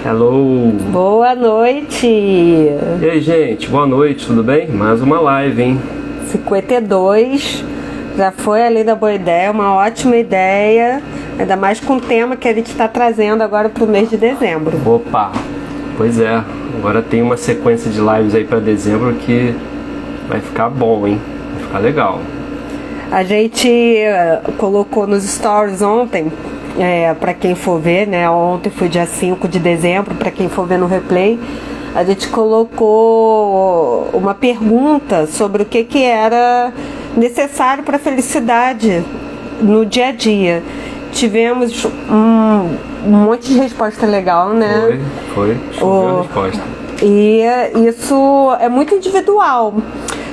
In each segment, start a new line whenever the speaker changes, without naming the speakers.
Hello!
Boa noite!
E aí, gente, boa noite, tudo bem? Mais uma live, hein?
52, já foi ali da boa ideia, uma ótima ideia, ainda mais com o tema que a gente está trazendo agora para o mês de dezembro.
Opa! Pois é, agora tem uma sequência de lives aí para dezembro que vai ficar bom, hein? Vai ficar legal.
A gente colocou nos stories ontem, para quem for ver, né? Ontem foi dia 5 de dezembro, para quem for ver no replay, a gente colocou uma pergunta sobre o que era necessário para a felicidade no dia a dia. Tivemos um monte de resposta legal, né?
Foi. Choveu a resposta.
E isso é muito individual.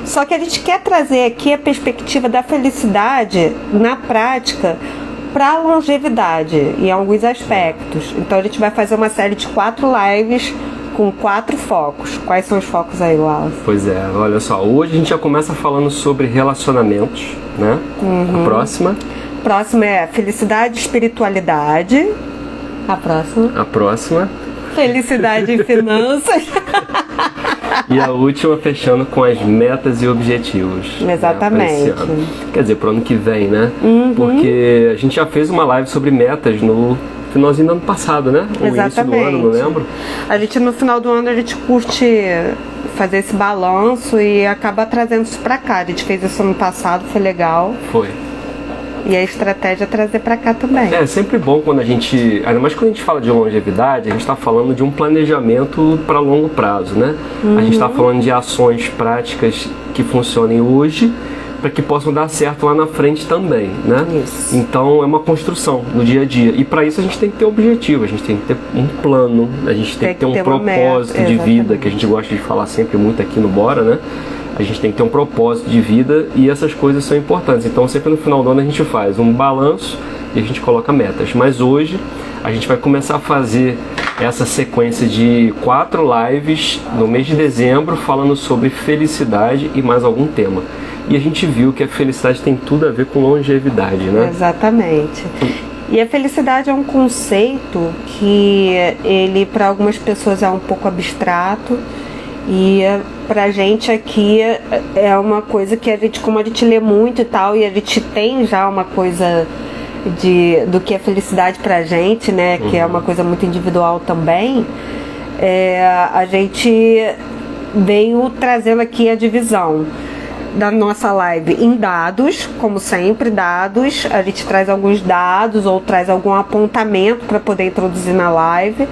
Só que a gente quer trazer aqui a perspectiva da felicidade na prática para a longevidade em alguns aspectos. Então a gente vai fazer uma série de 4 lives com 4 focos. Quais são os focos aí, Wallace?
Pois é, olha só, hoje a gente já começa falando sobre relacionamentos, né? A próxima é felicidade e espiritualidade. A próxima felicidade e finanças. E a última fechando com as metas e objetivos.
Exatamente.
Né, quer dizer, pro ano que vem, né? Porque a gente já fez uma live sobre metas no finalzinho do ano passado, né? O início do ano, não lembro.
A gente, no final do ano, a gente curte fazer esse balanço e acaba trazendo isso pra cá. A gente fez isso ano passado, foi legal.
Foi.
E a estratégia é trazer pra cá também.
É sempre bom quando a gente, ainda mais quando a gente fala de longevidade, a gente está falando de um planejamento para longo prazo, né? A gente está falando de ações práticas que funcionem hoje para que possam dar certo lá na frente também, né?
Isso.
Então é uma construção no dia a dia. E para isso a gente tem que ter objetivo, a gente tem que ter um plano, a gente tem que ter um propósito de vida, que a gente gosta de falar sempre muito aqui no Bora, né? A gente tem que ter um propósito de vida e essas coisas são importantes. Então sempre no final do ano a gente faz um balanço e a gente coloca metas. Mas hoje a gente vai começar a fazer essa sequência de 4 lives no mês de dezembro falando sobre felicidade e mais algum tema. E a gente viu que a felicidade tem tudo a ver com longevidade, né?
Exatamente. E a felicidade é um conceito que ele para algumas pessoas é um pouco abstrato. E pra gente aqui é uma coisa que a gente, como a gente lê muito e tal, e a gente tem já uma coisa do que é felicidade pra gente, né? Que é uma coisa muito individual também. A gente veio trazendo aqui a divisão da nossa live em dados, como sempre, dados. A gente traz alguns dados ou traz algum apontamento para poder introduzir na live.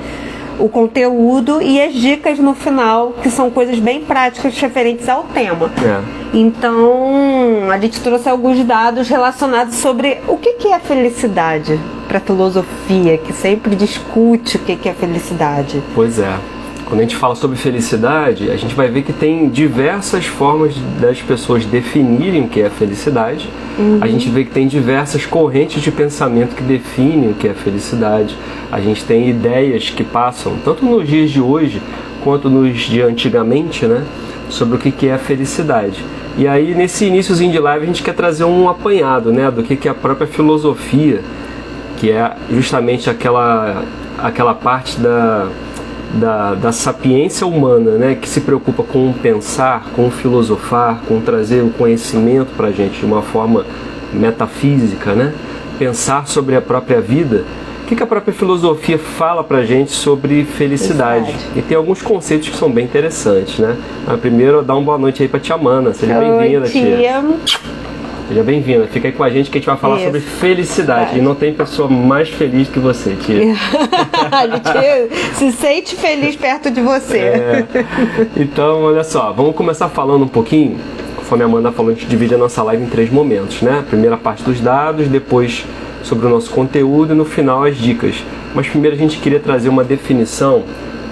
O conteúdo e as dicas no final, que são coisas bem práticas referentes ao tema. Então, a gente trouxe alguns dados relacionados sobre o que é felicidade para a filosofia, que sempre discute o que é felicidade.
Pois é. Quando a gente fala sobre felicidade, a gente vai ver que tem diversas formas das pessoas definirem o que é felicidade. A gente vê que tem diversas correntes de pensamento que definem o que é felicidade. A gente tem ideias que passam, tanto nos dias de hoje, quanto nos de antigamente, né, sobre o que é a felicidade. E aí, nesse iniciozinho de live, a gente quer trazer um apanhado, né, do que é a própria filosofia, que é justamente aquela parte da sapiência humana, né, que se preocupa com o pensar, com o filosofar, com trazer o conhecimento para a gente de uma forma metafísica, né, pensar sobre a própria vida. O que a própria filosofia fala para a gente sobre felicidade? E tem alguns conceitos que são bem interessantes, né? Mas primeiro, dá uma boa noite aí para tia Mana. Seja bem-vinda, tia. Seja bem-vinda, fica aí com a gente que a gente vai falar sobre felicidade. E não tem pessoa mais feliz que você, tia.
A gente se sente feliz perto de você.
Então, olha só, vamos começar falando um pouquinho. Conforme a Amanda falou, a gente divide a nossa live em 3 momentos, né? A primeira parte dos dados, depois sobre o nosso conteúdo e no final as dicas. Mas primeiro a gente queria trazer uma definição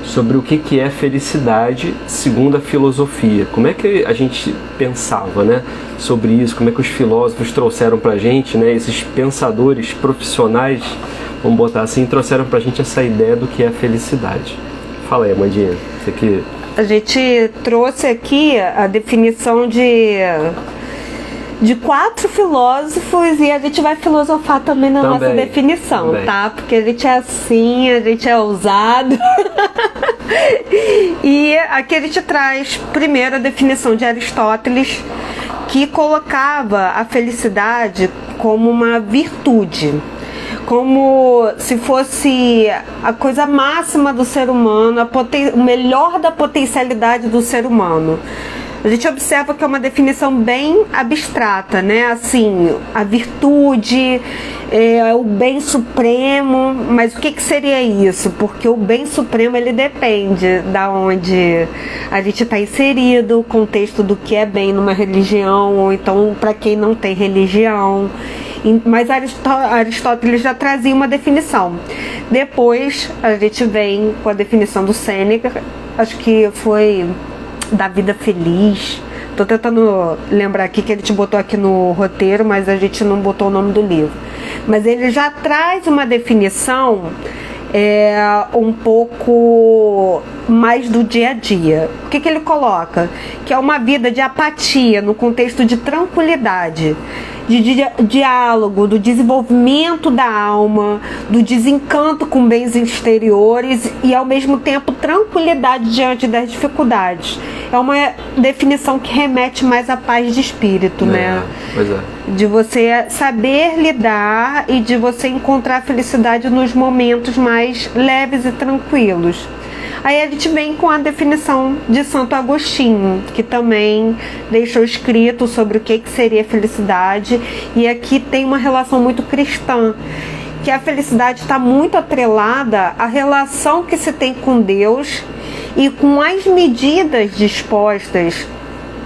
sobre o que é felicidade segundo a filosofia. Como é que a gente pensava, né, sobre isso? Como é que os filósofos trouxeram pra gente, né, esses pensadores profissionais, vamos botar assim, trouxeram pra gente essa ideia do que é a felicidade. Fala aí, Amandinha. Você que...
A gente trouxe aqui a definição de de 4 filósofos e a gente vai filosofar também na nossa definição, tá? Porque a gente é assim, a gente é ousado. E aqui a gente traz primeiro a definição de Aristóteles, que colocava a felicidade como uma virtude, como se fosse a coisa máxima do ser humano, o melhor da potencialidade do ser humano. A gente observa que é uma definição bem abstrata, né? Assim, a virtude, o bem supremo, mas o que seria isso? Porque o bem supremo, ele depende da onde a gente está inserido, o contexto do que é bem numa religião, ou então para quem não tem religião. Mas Aristóteles já trazia uma definição. Depois a gente vem com a definição do Sêneca, acho que foi da vida feliz. Tô tentando lembrar aqui que a gente botou aqui no roteiro, mas a gente não botou o nome do livro. Mas ele já traz uma definição um pouco mais do dia a dia. O que ele coloca? Que é uma vida de apatia no contexto de tranquilidade, de diálogo, do desenvolvimento da alma, do desencanto com bens exteriores e ao mesmo tempo tranquilidade diante das dificuldades. É uma definição que remete mais à paz de espírito, né?
Pois é.
De você saber lidar e de você encontrar felicidade nos momentos mais leves e tranquilos. Aí a gente vem com a definição de Santo Agostinho, que também deixou escrito sobre o que seria felicidade, e aqui tem uma relação muito cristã, que a felicidade está muito atrelada à relação que se tem com Deus e com as medidas dispostas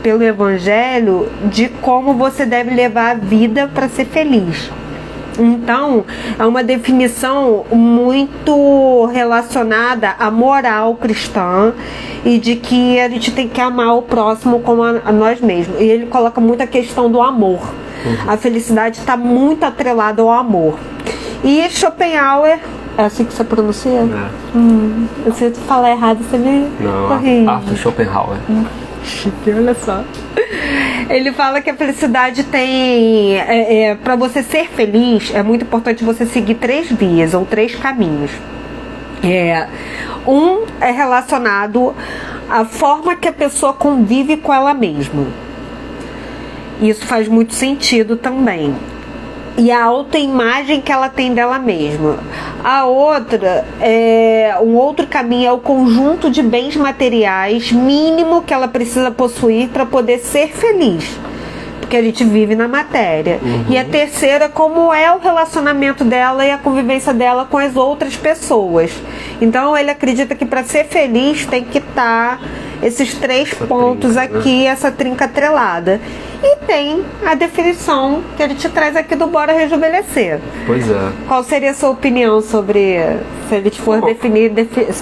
pelo Evangelho de como você deve levar a vida para ser feliz. Então, é uma definição muito relacionada à moral cristã e de que a gente tem que amar o próximo como a nós mesmos. E ele coloca muito a questão do amor. A felicidade está muito atrelada ao amor. E Schopenhauer, é assim que você pronuncia? Se eu falar errado, você me corrige.
Arthur Schopenhauer.
Chique, olha só. Ele fala que a felicidade tem... para você ser feliz, é muito importante você seguir 3 vias ou 3 caminhos. Um é relacionado à forma que a pessoa convive com ela mesma. Isso faz muito sentido também. E a autoimagem que ela tem dela mesma. A outra, um outro caminho é o conjunto de bens materiais mínimo que ela precisa possuir para poder ser feliz. Porque a gente vive na matéria. E a terceira, como é o relacionamento dela e a convivência dela com as outras pessoas. Então ele acredita que para ser feliz tem que estar esses 3 pontos aqui, essa trinca atrelada. E tem a definição que a gente traz aqui do Bora Rejuvenescer.
Pois é.
Qual seria a sua opinião sobre, se a gente for definir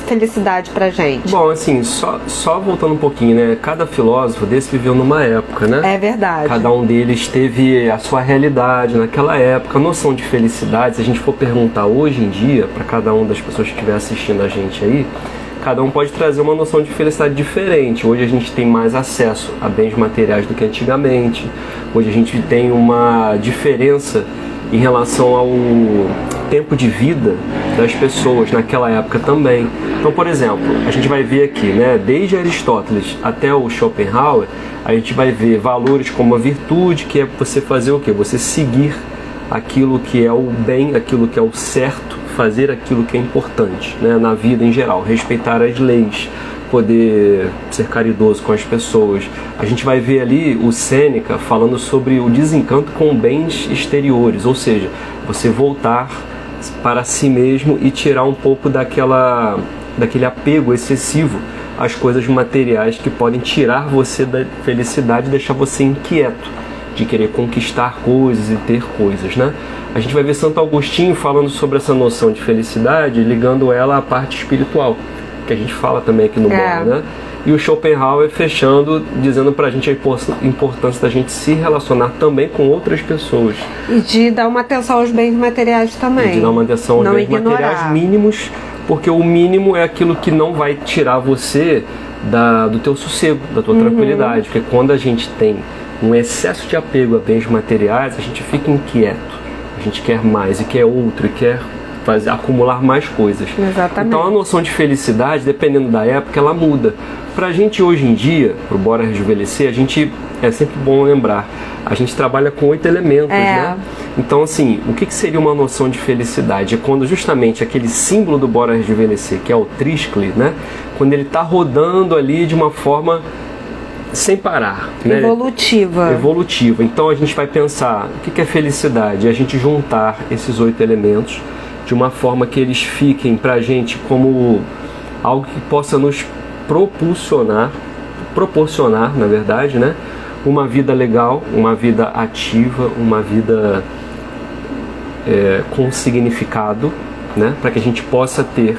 felicidade pra gente?
Bom, assim, só voltando um pouquinho, né? Cada filósofo desse viveu numa época, né?
É verdade.
Cada um deles teve a sua realidade naquela época. A noção de felicidade, se a gente for perguntar hoje em dia, para cada uma das pessoas que estiver assistindo a gente aí, cada um pode trazer uma noção de felicidade diferente. Hoje a gente tem mais acesso a bens materiais do que antigamente. Hoje a gente tem uma diferença em relação ao tempo de vida das pessoas naquela época também. Então, por exemplo, a gente vai ver aqui, né, desde Aristóteles até o Schopenhauer, a gente vai ver valores como a virtude, que é você fazer o quê? Você seguir aquilo que é o bem, aquilo que é o certo, fazer aquilo que é importante, né, na vida em geral, respeitar as leis, poder ser caridoso com as pessoas. A gente vai ver ali o Sêneca falando sobre o desencanto com bens exteriores, ou seja, você voltar para si mesmo e tirar um pouco daquele apego excessivo às coisas materiais que podem tirar você da felicidade e deixar você inquieto de querer conquistar coisas e ter coisas, né? A gente vai ver Santo Agostinho falando sobre essa noção de felicidade, ligando ela à parte espiritual, que a gente fala também aqui no Bora, né? E o Schopenhauer fechando, dizendo pra gente a importância da gente se relacionar também com outras pessoas.
E de dar uma atenção aos bens materiais também.
E de dar uma atenção aos bens materiais mínimos, porque o mínimo é aquilo que não vai tirar você do teu sossego, da tua tranquilidade. Porque quando a gente tem um excesso de apego a bens materiais, a gente fica inquieto, a gente quer mais e quer outro e quer acumular mais coisas.
Exatamente.
Então a noção de felicidade, dependendo da época, ela muda. Pra gente hoje em dia, pro Bora Rejuvenescer, é sempre bom lembrar, a gente trabalha com 8 elementos, né? Então assim, o que seria uma noção de felicidade? É quando justamente aquele símbolo do Bora Rejuvenescer, que é o triscle, né? Quando ele está rodando ali de uma forma sem parar, né? Evolutiva. Então a gente vai pensar, o que é felicidade? É a gente juntar esses 8 elementos de uma forma que eles fiquem pra gente como algo que possa nos proporcionar, na verdade, né? Uma vida legal, uma vida ativa, uma vida com significado, né? Para que a gente possa ter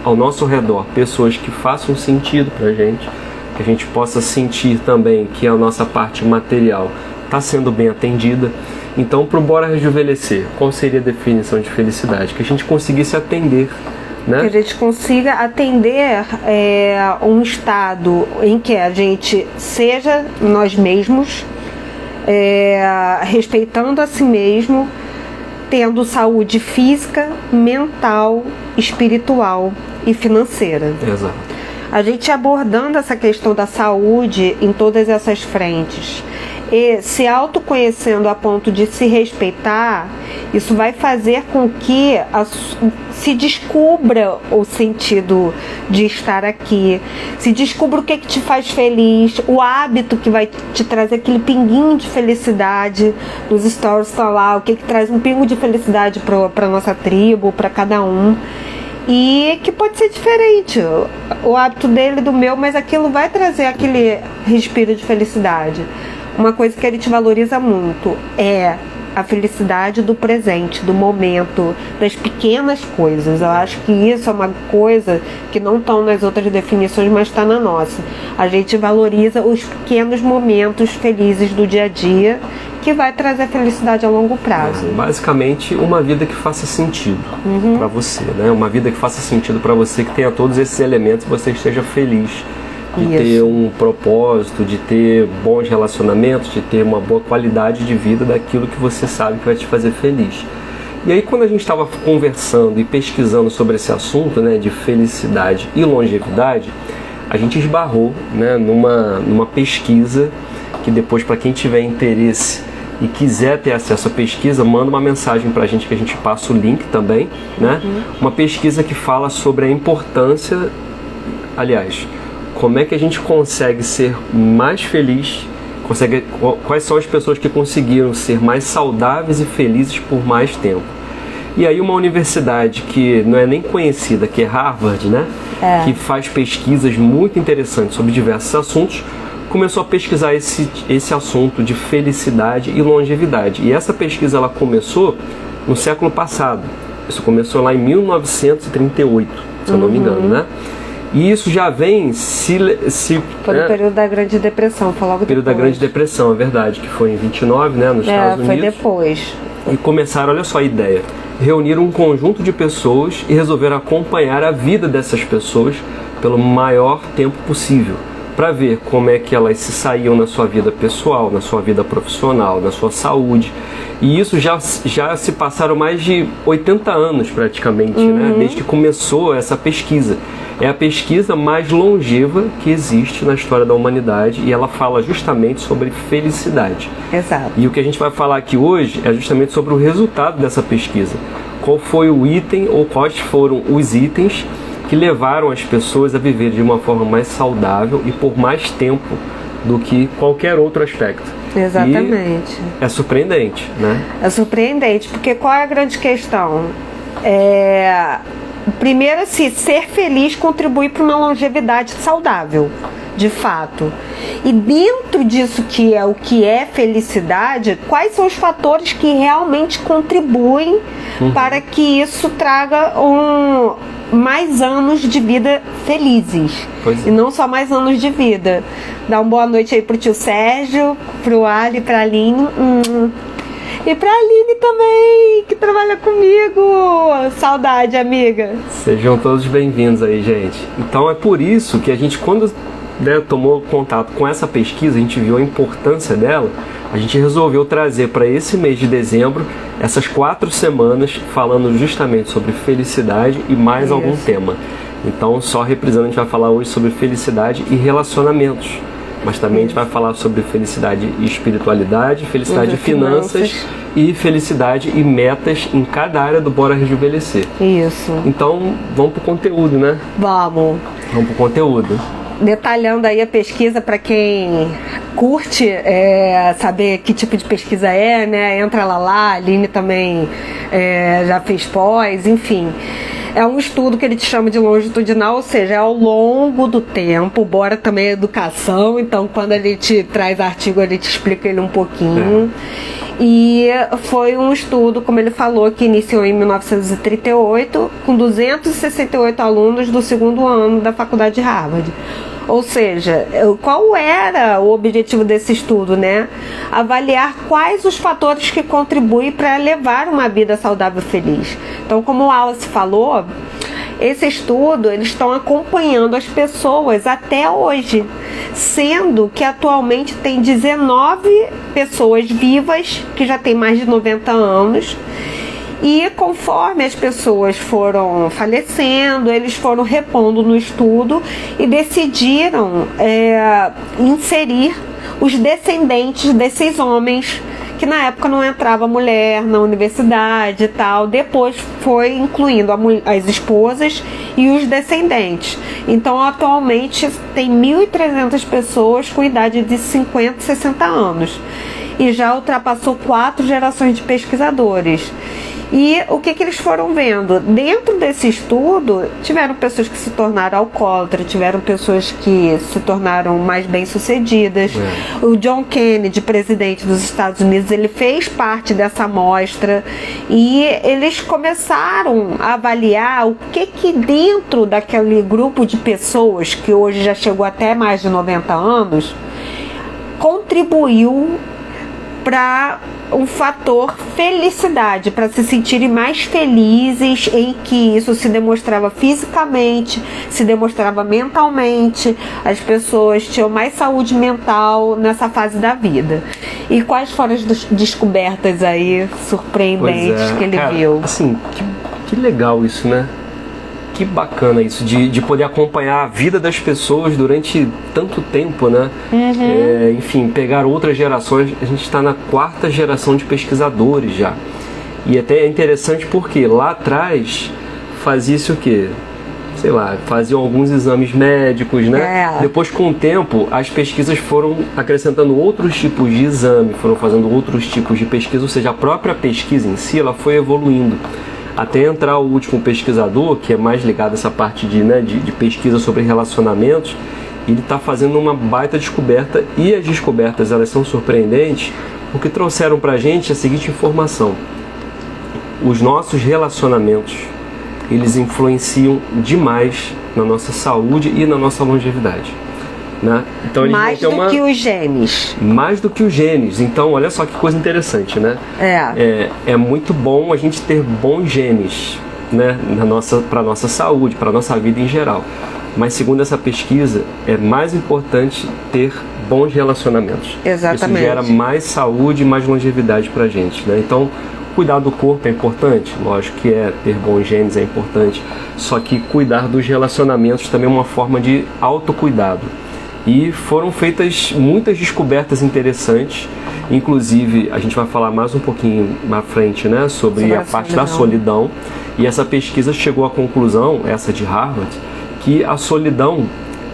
ao nosso redor pessoas que façam sentido pra gente, que a gente possa sentir também que a nossa parte material está sendo bem atendida. Então, para o Bora Rejuvenescer, qual seria a definição de felicidade? Que a gente conseguisse atender, né?
Que a gente consiga atender um estado em que a gente seja nós mesmos, respeitando a si mesmo, tendo saúde física, mental, espiritual e financeira.
Exato.
A gente abordando essa questão da saúde em todas essas frentes e se autoconhecendo a ponto de se respeitar, isso vai fazer com que se descubra o sentido de estar aqui, se descubra o que te faz feliz, o hábito que vai te trazer aquele pinguinho de felicidade. Nos stories está lá, o que traz um pingo de felicidade para nossa tribo, para cada um. E que pode ser diferente, o hábito dele do meu, mas aquilo vai trazer aquele respiro de felicidade. Uma coisa que ele te valoriza muito é a felicidade do presente, do momento, das pequenas coisas. Eu acho que isso é uma coisa que não estão nas outras definições, mas está na nossa. A gente valoriza os pequenos momentos felizes do dia a dia, que vai trazer felicidade a longo prazo.
Basicamente, uma vida que faça sentido para você, né? Uma vida que faça sentido para você, que tenha todos esses elementos, você esteja feliz de ter um propósito, de ter bons relacionamentos, de ter uma boa qualidade de vida daquilo que você sabe que vai te fazer feliz. E aí, quando a gente estava conversando e pesquisando sobre esse assunto, né, de felicidade e longevidade, a gente esbarrou, né, numa pesquisa que depois, para quem tiver interesse e quiser ter acesso à pesquisa, manda uma mensagem para a gente que a gente passa o link também, né? Uma pesquisa que fala sobre a importância, aliás, como é que a gente consegue ser mais feliz, quais são as pessoas que conseguiram ser mais saudáveis e felizes por mais tempo. E aí uma universidade que não é nem conhecida, que é Harvard, né? Que faz pesquisas muito interessantes sobre diversos assuntos, começou a pesquisar esse assunto de felicidade e longevidade. E essa pesquisa ela começou no século passado. Isso começou lá em 1938, se eu não me engano, né? E isso já vem
Foi no período da Grande Depressão, foi logo
período
depois.
da Grande Depressão, é verdade, que foi em 29, né, nos Estados Unidos.
Foi depois.
E começaram, olha só a ideia, reuniram um conjunto de pessoas e resolveram acompanhar a vida dessas pessoas pelo maior tempo possível, para ver como é que elas se saíam na sua vida pessoal, na sua vida profissional, na sua saúde. E isso já se passaram mais de 80 anos praticamente, né? Desde que começou essa pesquisa. É a pesquisa mais longeva que existe na história da humanidade e ela fala justamente sobre felicidade.
Exato.
E o que a gente vai falar aqui hoje é justamente sobre o resultado dessa pesquisa. Qual foi o item ou quais foram os itens que levaram as pessoas a viver de uma forma mais saudável e por mais tempo do que qualquer outro aspecto.
Exatamente.
E é surpreendente, né?
É surpreendente, porque qual é a grande questão? Primeiro, ser feliz contribui para uma longevidade saudável, de fato. E dentro disso que é felicidade, quais são os fatores que realmente contribuem para que isso traga mais anos de vida felizes.
Pois é.
E não só mais anos de vida. Dá uma boa noite aí pro tio Sérgio, pro Ali, pra Aline. E pra Aline também, que trabalha comigo. Saudade, amiga.
Sejam todos bem-vindos aí, gente. Então é por isso que a gente, quando né, tomou contato com essa pesquisa, a gente viu a importância dela, a gente resolveu trazer para esse mês de dezembro essas 4 semanas falando justamente sobre felicidade e mais algum tema. Então, só reprisando, a gente vai falar hoje sobre felicidade e relacionamentos. Mas também a gente vai falar sobre felicidade e espiritualidade, felicidade e finanças e felicidade e metas em cada área do Bora Rejuvenescer.
Isso.
Então, vamos pro conteúdo, né?
Vamos
Pro conteúdo.
Detalhando aí a pesquisa para quem curte saber que tipo de pesquisa é, né? Entra lá, a Aline também já fez pós, enfim. É um estudo que ele te chama de longitudinal, ou seja, é ao longo do tempo. Bora também é educação, então quando a gente traz artigo, a gente explica ele um pouquinho. E foi um estudo, como ele falou, que iniciou em 1938, com 268 alunos do 2º ano da faculdade de Harvard. Ou seja, qual era o objetivo desse estudo, né? Avaliar quais os fatores que contribuem para levar uma vida saudável e feliz. Então, como o Wallace falou, esse estudo, eles estão acompanhando as pessoas até hoje, sendo que atualmente tem 19 pessoas vivas que já têm mais de 90 anos. E conforme as pessoas foram falecendo, eles foram repondo no estudo e decidiram inserir os descendentes desses homens, que na época não entrava mulher na universidade e tal. Depois foi incluindo as esposas e os descendentes. Então atualmente tem 1.300 pessoas com idade de 50 e 60 anos. E já ultrapassou 4 gerações de pesquisadores. E o que eles foram vendo? Dentro desse estudo, tiveram pessoas que se tornaram alcoólatras, tiveram pessoas que se tornaram mais bem-sucedidas. O John Kennedy, presidente dos Estados Unidos, ele fez parte dessa amostra e eles começaram a avaliar o que dentro daquele grupo de pessoas, que hoje já chegou até mais de 90 anos, contribuiu para um fator felicidade, para se sentirem mais felizes, em que isso se demonstrava fisicamente, se demonstrava mentalmente, as pessoas tinham mais saúde mental nessa fase da vida. E quais foram as descobertas aí surpreendentes que ele viu?
Assim, que legal isso, né? Que bacana isso, de poder acompanhar a vida das pessoas durante tanto tempo, né? Enfim, pegar outras gerações. A gente está na 4ª geração de pesquisadores já. E até é interessante porque lá atrás fazia-se o quê? Sei lá, faziam alguns exames médicos, né? Depois, com o tempo, as pesquisas foram acrescentando outros tipos de exame, foram fazendo outros tipos de pesquisa, ou seja, a própria pesquisa em si, ela foi evoluindo. Até entrar o último pesquisador, que é mais ligado a essa parte de pesquisa sobre relacionamentos, ele está fazendo uma baita descoberta, e as descobertas elas são surpreendentes porque trouxeram para a gente a seguinte informação: os nossos relacionamentos, eles influenciam demais na nossa saúde e na nossa longevidade. Né? Então,
mais do que os genes.
Mais do que os genes. Então, olha só que coisa interessante, né? É muito bom a gente ter bons genes, né? Para a nossa saúde, para a nossa vida em geral. Mas, segundo essa pesquisa, é mais importante ter bons relacionamentos.
Exatamente.
Isso gera mais saúde e mais longevidade para a gente, né? Então, cuidar do corpo é importante, lógico que ter bons genes é importante, só que cuidar dos relacionamentos também é uma forma de autocuidado. E foram feitas muitas descobertas interessantes, inclusive a gente vai falar mais um pouquinho na frente, né, sobre a parte da solidão. E essa pesquisa chegou à conclusão, essa de Harvard, que a solidão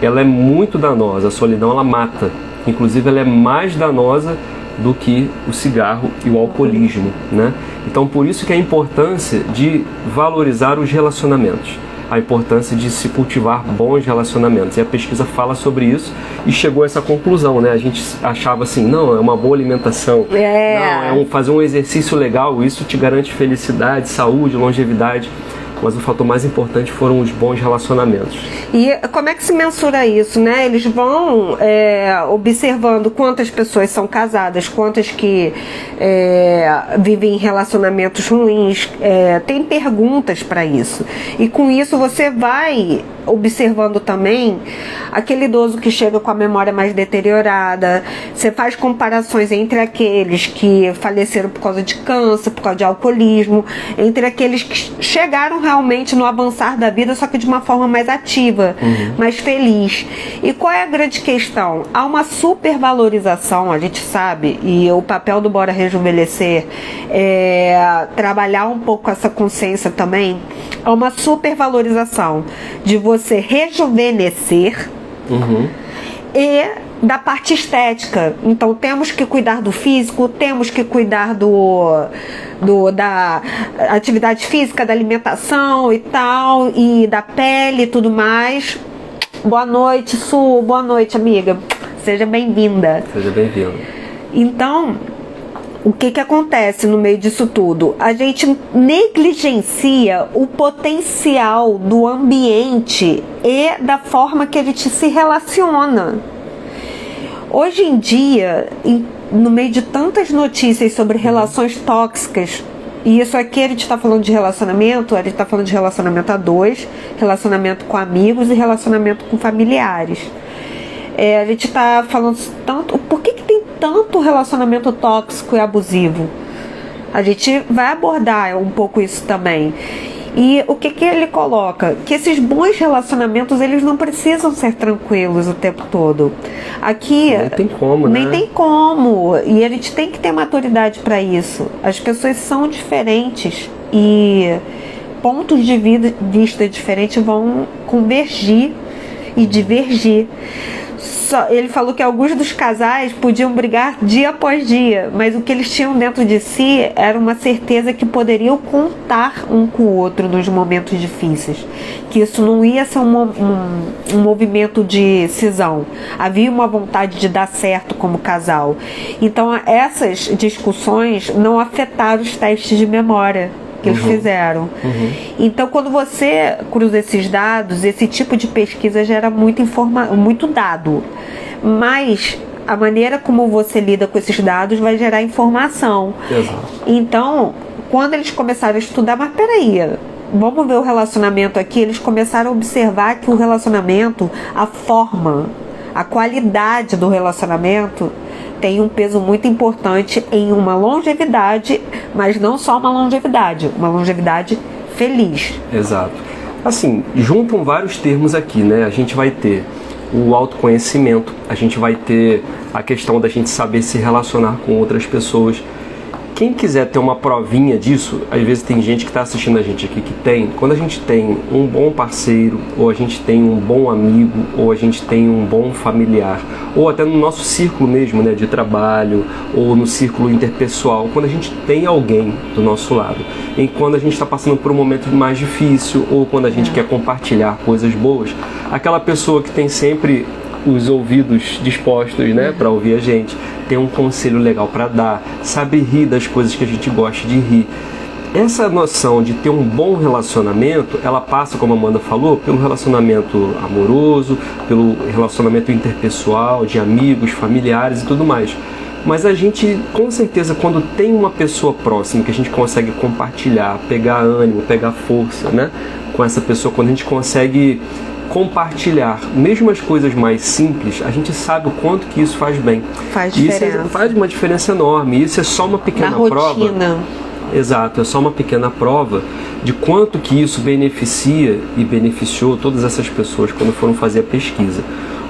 ela é muito danosa, a solidão ela mata, inclusive ela é mais danosa do que o cigarro e o alcoolismo, né? Então por isso que a importância de valorizar os relacionamentos, a importância de se cultivar bons relacionamentos. E a pesquisa fala sobre isso e chegou a essa conclusão, né? A gente achava assim, não, é uma boa alimentação, não, fazer um exercício legal, isso te garante felicidade, saúde, longevidade. mas o fator mais importante foram os bons relacionamentos.
E como é que se mensura isso, né? Eles vão observando quantas pessoas são casadas, quantas que vivem em relacionamentos ruins, tem perguntas para isso. E com isso você vai observando também aquele idoso que chega com a memória mais deteriorada. Você faz comparações entre aqueles que faleceram por causa de câncer, por causa de alcoolismo, entre aqueles que chegaram realmente no avançar da vida, só que de uma forma mais ativa, mais feliz. E qual é a grande questão? Há uma supervalorização, a gente sabe, e o papel do Bora Rejuvenescer é trabalhar um pouco essa consciência também. Há uma supervalorização de você rejuvenescer e da parte estética. Então temos que cuidar do físico, temos que cuidar da atividade física, da alimentação e tal, e da pele e tudo mais. Boa noite, Su, boa noite, amiga. Seja bem-vinda.
Seja bem-vinda.
Então, o que acontece no meio disso tudo? A gente negligencia o potencial do ambiente e da forma que a gente se relaciona. Hoje em dia, no meio de tantas notícias sobre relações tóxicas, e isso aqui a gente está falando de relacionamento, a gente está falando de relacionamento a dois, relacionamento com amigos e relacionamento com familiares. A gente está falando tanto... Por que tem tanto relacionamento tóxico e abusivo? A gente vai abordar um pouco isso também. E o que ele coloca? Que esses bons relacionamentos, eles não precisam ser tranquilos o tempo todo. Aqui...
Nem tem como, né?
Nem tem como. E a gente tem que ter maturidade para isso. As pessoas são diferentes e pontos de vista diferentes vão convergir e divergir. Ele falou que alguns dos casais podiam brigar dia após dia, mas o que eles tinham dentro de si era uma certeza que poderiam contar um com o outro nos momentos difíceis, que isso não ia ser um movimento de cisão, havia uma vontade de dar certo como casal. Então essas discussões não afetaram os testes de memória que eles fizeram. Então, quando você cruza esses dados, esse tipo de pesquisa gera muito dado, mas a maneira como você lida com esses dados vai gerar informação.
Exato.
Então, quando eles começaram a estudar, mas peraí, vamos ver o relacionamento aqui, eles começaram a observar que o relacionamento, a forma, a qualidade do relacionamento tem um peso muito importante em uma longevidade, mas não só uma longevidade feliz.
Exato. Assim, juntam vários termos aqui, né? A gente vai ter o autoconhecimento, a gente vai ter a questão da gente saber se relacionar com outras pessoas. Quem quiser ter uma provinha disso, às vezes tem gente que está assistindo a gente aqui que tem, quando a gente tem um bom parceiro, ou a gente tem um bom amigo, ou a gente tem um bom familiar, ou até no nosso círculo mesmo, né, de trabalho, ou no círculo interpessoal, quando a gente tem alguém do nosso lado, e quando a gente está passando por um momento mais difícil, ou quando a gente quer compartilhar coisas boas, aquela pessoa que tem sempre os ouvidos dispostos, né, para ouvir a gente, tem um conselho legal para dar, sabe rir das coisas que a gente gosta de rir. Essa noção de ter um bom relacionamento, ela passa, como a Amanda falou, pelo relacionamento amoroso, pelo relacionamento interpessoal, de amigos, familiares e tudo mais. Mas a gente, com certeza, quando tem uma pessoa próxima que a gente consegue compartilhar, pegar ânimo, pegar força, né, com essa pessoa, quando a gente consegue compartilhar, mesmo as coisas mais simples, a gente sabe o quanto que isso faz bem.
Faz diferença.
Isso faz uma diferença enorme. Isso é só uma pequena prova. Exato, é só uma pequena prova de quanto que isso beneficia e beneficiou todas essas pessoas quando foram fazer a pesquisa.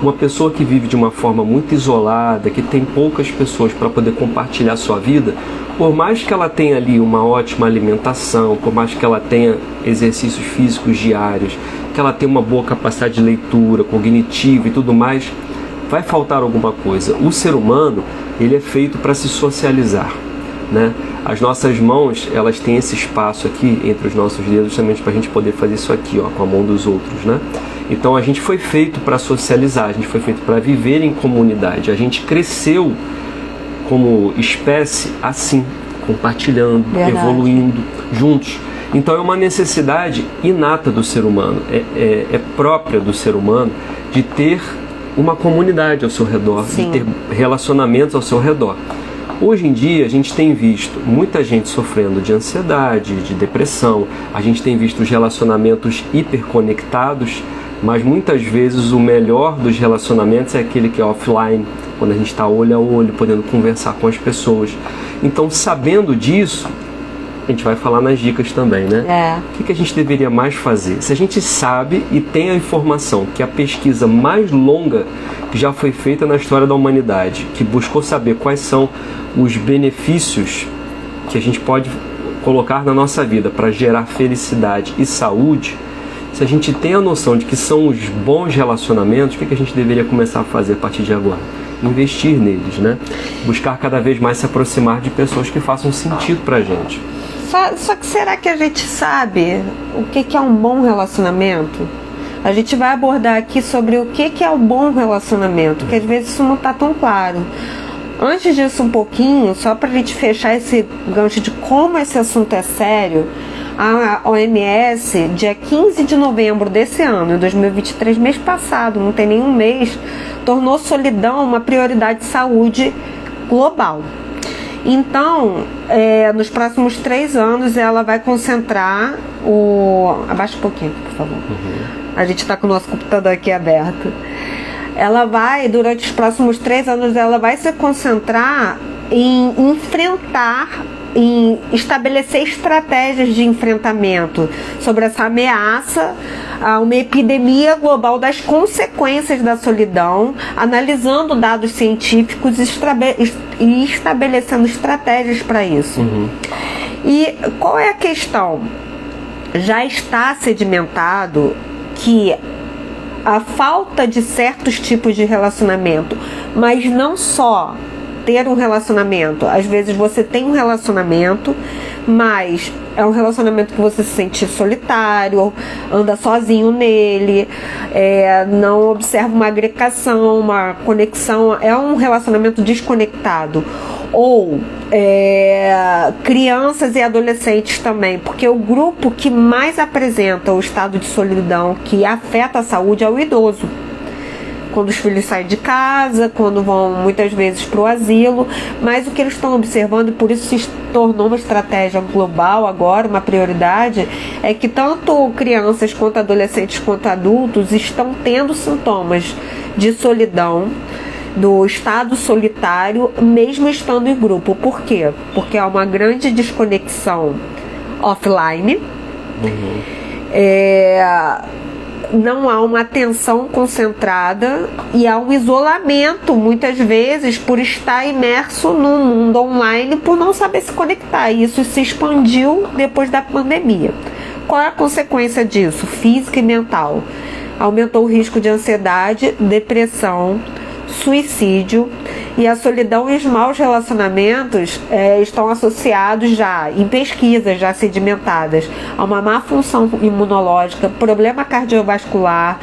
Uma pessoa que vive de uma forma muito isolada, que tem poucas pessoas para poder compartilhar sua vida, por mais que ela tenha ali uma ótima alimentação, por mais que ela tenha exercícios físicos diários, que ela tenha uma boa capacidade de leitura, cognitiva e tudo mais, vai faltar alguma coisa. O ser humano, ele é feito para se socializar, né? As nossas mãos, elas têm esse espaço aqui entre os nossos dedos, justamente para a gente poder fazer isso aqui, ó, com a mão dos outros, né? Então a gente foi feito para socializar, a gente foi feito para viver em comunidade. A gente cresceu como espécie assim, compartilhando, evoluindo juntos. Então é uma necessidade inata do ser humano, é própria do ser humano de ter uma comunidade ao seu redor,
Sim.
de ter relacionamentos ao seu redor. Hoje em dia a gente tem visto muita gente sofrendo de ansiedade, de depressão, a gente tem visto os relacionamentos hiperconectados, mas muitas vezes o melhor dos relacionamentos é aquele que é offline, quando a gente está olho a olho, podendo conversar com as pessoas. Então, sabendo disso, a gente vai falar nas dicas também, né? O que a gente deveria mais fazer? Se a gente sabe e tem a informação que a pesquisa mais longa que já foi feita na história da humanidade, que buscou saber quais são os benefícios que a gente pode colocar na nossa vida para gerar felicidade e saúde, se a gente tem a noção de que são os bons relacionamentos, o que a gente deveria começar a fazer a partir de agora? Investir neles, né? Buscar cada vez mais se aproximar de pessoas que façam sentido pra gente.
Só que será que a gente sabe o que é um bom relacionamento? A gente vai abordar aqui sobre o que é um bom relacionamento, que às vezes isso não está tão claro. Antes disso um pouquinho, só para a gente fechar esse gancho de como esse assunto é sério, a OMS, dia 15 de novembro desse ano, 2023, mês passado, não tem nenhum mês, tornou solidão uma prioridade de saúde global. Então, nos próximos 3 anos, ela vai concentrar Abaixa um pouquinho, por favor. A gente está com o nosso computador aqui aberto. Ela vai, durante os próximos 3 anos, ela vai se concentrar em em estabelecer estratégias de enfrentamento sobre essa ameaça a uma epidemia global das consequências da solidão, analisando dados científicos e estabelecendo estratégias para isso. E qual é a questão? Já está sedimentado que a falta de certos tipos de relacionamento, mas não só ter um relacionamento. Às vezes você tem um relacionamento, mas é um relacionamento que você se sente solitário, anda sozinho nele, não observa uma agregação, uma conexão, é um relacionamento desconectado. Ou crianças e adolescentes também, porque o grupo que mais apresenta o estado de solidão que afeta a saúde é o idoso. Quando os filhos saem de casa, quando vão muitas vezes para o asilo, mas o que eles estão observando, e por isso se tornou uma estratégia global agora, uma prioridade, é que tanto crianças quanto adolescentes quanto adultos estão tendo sintomas de solidão, do estado solitário, mesmo estando em grupo. Por quê? Porque há uma grande desconexão offline, não há uma atenção concentrada e há um isolamento, muitas vezes, por estar imerso num mundo online, por não saber se conectar. E isso se expandiu depois da pandemia. Qual é a consequência disso? Física e mental. Aumentou o risco de ansiedade, depressão, suicídio, e a solidão e os maus relacionamentos estão associados já, em pesquisas já sedimentadas, a uma má função imunológica, problema cardiovascular,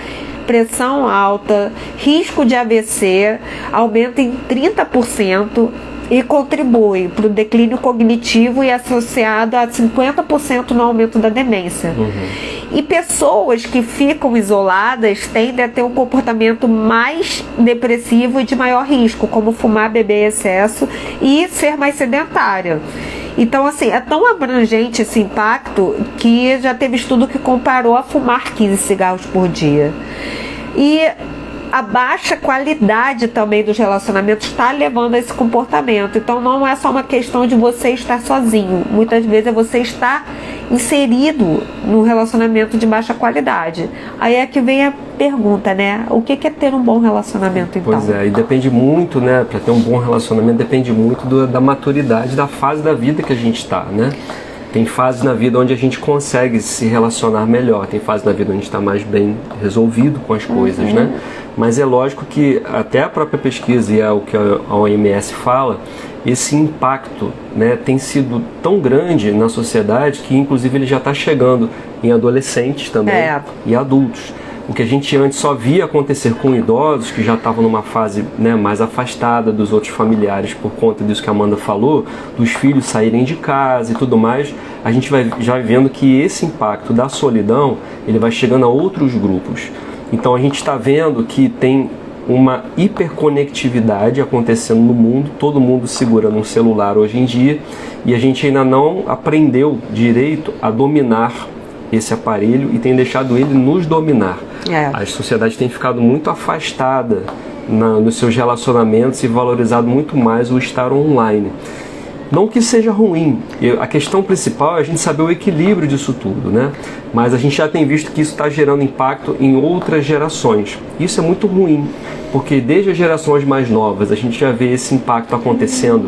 pressão alta, risco de AVC, aumenta em 30% e contribui para o declínio cognitivo e associado a 50% no aumento da demência. E pessoas que ficam isoladas tendem a ter um comportamento mais depressivo e de maior risco, como fumar, beber em excesso e ser mais sedentária. Então, assim, é tão abrangente esse impacto que já teve estudo que comparou a fumar 15 cigarros por dia. E a baixa qualidade também dos relacionamentos está levando a esse comportamento. Então não é só uma questão de você estar sozinho. Muitas vezes é você estar inserido num relacionamento de baixa qualidade. Aí é que vem a pergunta, né? O que é ter um bom relacionamento, então?
Pois é, e depende muito, né? Para ter um bom relacionamento depende muito da maturidade, da fase da vida que a gente está, né? Tem fases na vida onde a gente consegue se relacionar melhor, tem fases na vida onde a gente está mais bem resolvido com as coisas, né? Mas é lógico que até a própria pesquisa e o que a OMS fala, esse impacto, né, tem sido tão grande na sociedade que inclusive ele já está chegando em adolescentes também e adultos. O que a gente antes só via acontecer com idosos que já estavam numa fase, né, mais afastada dos outros familiares por conta disso que a Amanda falou, dos filhos saírem de casa e tudo mais, a gente vai já vendo que esse impacto da solidão, ele vai chegando a outros grupos. Então a gente está vendo que tem uma hiperconectividade acontecendo no mundo, todo mundo segurando um celular hoje em dia, e a gente ainda não aprendeu direito a dominar esse aparelho e tem deixado ele nos dominar. A sociedade tem ficado muito afastada nos seus relacionamentos e valorizado muito mais o estar online. Não que seja ruim, a questão principal é a gente saber o equilíbrio disso tudo, né? Mas a gente já tem visto que isso está gerando impacto em outras gerações. Isso é muito ruim, porque desde as gerações mais novas a gente já vê esse impacto acontecendo,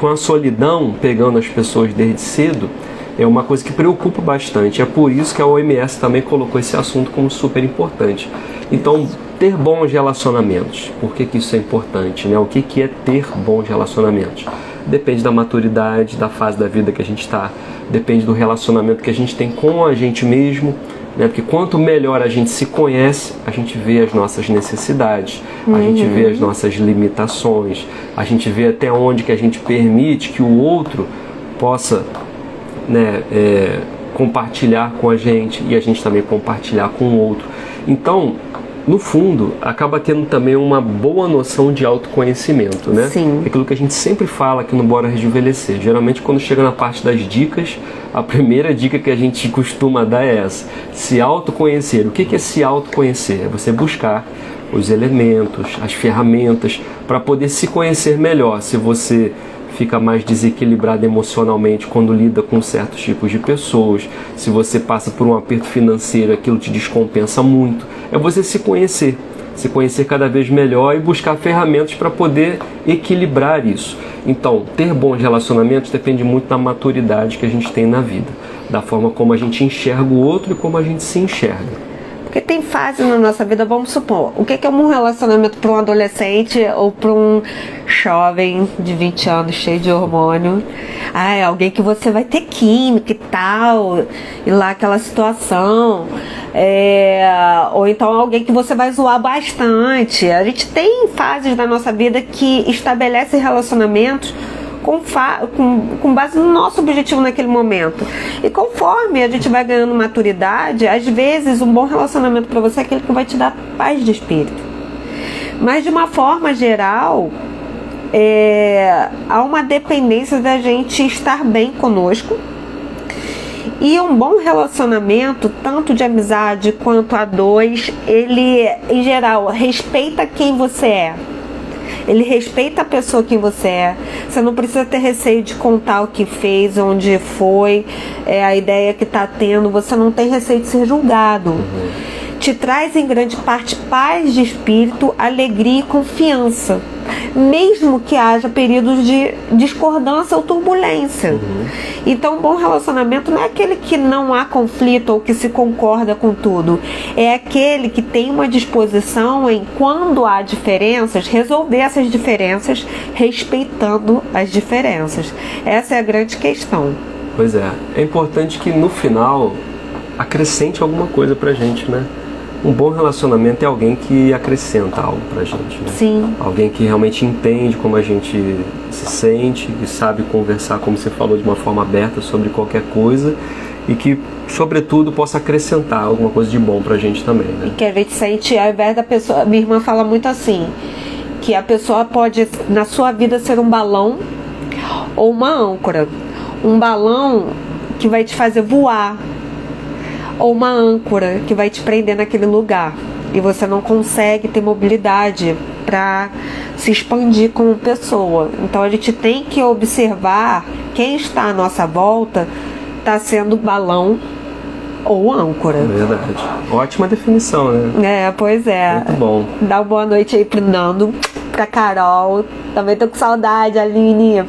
com a solidão pegando as pessoas desde cedo. É uma coisa que preocupa bastante. É por isso que a OMS também colocou esse assunto como super importante. Então, ter bons relacionamentos. Por que isso é importante, né? O que é ter bons relacionamentos? Depende da maturidade, da fase da vida que a gente está. Depende do relacionamento que a gente tem com a gente mesmo, né? Porque quanto melhor a gente se conhece, a gente vê as nossas necessidades, a gente vê as nossas limitações, a gente vê até onde que a gente permite que o outro possa, né, compartilhar com a gente e a gente também compartilhar com o outro. Então, no fundo, acaba tendo também uma boa noção de autoconhecimento, né?
Sim.
Aquilo que a gente sempre fala aqui no Bora Rejuvenescer. Geralmente, quando chega na parte das dicas, a primeira dica que a gente costuma dar é essa: se autoconhecer. O que é se autoconhecer? É você buscar os elementos, as ferramentas para poder se conhecer melhor. Se você fica mais desequilibrado emocionalmente quando lida com certos tipos de pessoas, se você passa por um aperto financeiro, aquilo te descompensa muito, é você se conhecer cada vez melhor e buscar ferramentas para poder equilibrar isso. Então, ter bons relacionamentos depende muito da maturidade que a gente tem na vida, da forma como a gente enxerga o outro e como a gente se enxerga.
Porque tem fases na nossa vida, vamos supor, o que é um relacionamento para um adolescente ou para um jovem de 20 anos cheio de hormônio? É alguém que você vai ter química e tal, e lá aquela situação. Ou então alguém que você vai zoar bastante. A gente tem fases da nossa vida que estabelecem relacionamentos com base no nosso objetivo naquele momento. E conforme a gente vai ganhando maturidade, às vezes um bom relacionamento para você é aquele que vai te dar paz de espírito. Mas de uma forma geral, há uma dependência da gente estar bem conosco. E um bom relacionamento, tanto de amizade quanto a dois, ele, em geral, respeita quem você é. Ele respeita a pessoa que você é. Você não precisa ter receio de contar o que fez, onde foi, a ideia que está tendo. Você não tem receio de ser julgado. Te traz em grande parte paz de espírito, alegria e confiança, mesmo que haja períodos de discordância ou turbulência. Então, um bom relacionamento não é aquele que não há conflito ou que se concorda com tudo. É aquele que tem uma disposição em, quando há diferenças, resolver essas diferenças, respeitando as diferenças. Essa é a grande questão.
Pois é. É importante que no final acrescente alguma coisa pra gente, né? Um bom relacionamento é alguém que acrescenta algo pra gente, né?
Sim.
Alguém que realmente entende como a gente se sente, que sabe conversar, como você falou, de uma forma aberta sobre qualquer coisa e que, sobretudo, possa acrescentar alguma coisa de bom pra gente também, né?
E que a gente sente, ao invés da pessoa... Minha irmã fala muito assim, que a pessoa pode, na sua vida, ser um balão ou uma âncora. Um balão que vai te fazer voar, ou uma âncora que vai te prender naquele lugar e você não consegue ter mobilidade para se expandir como pessoa. Então a gente tem que observar quem está à nossa volta está sendo balão ou âncora.
Verdade. Ótima definição, né?
Pois é.
Muito bom.
Dá uma boa noite aí pro Nando, pra Carol. Também tô com saudade, Aline.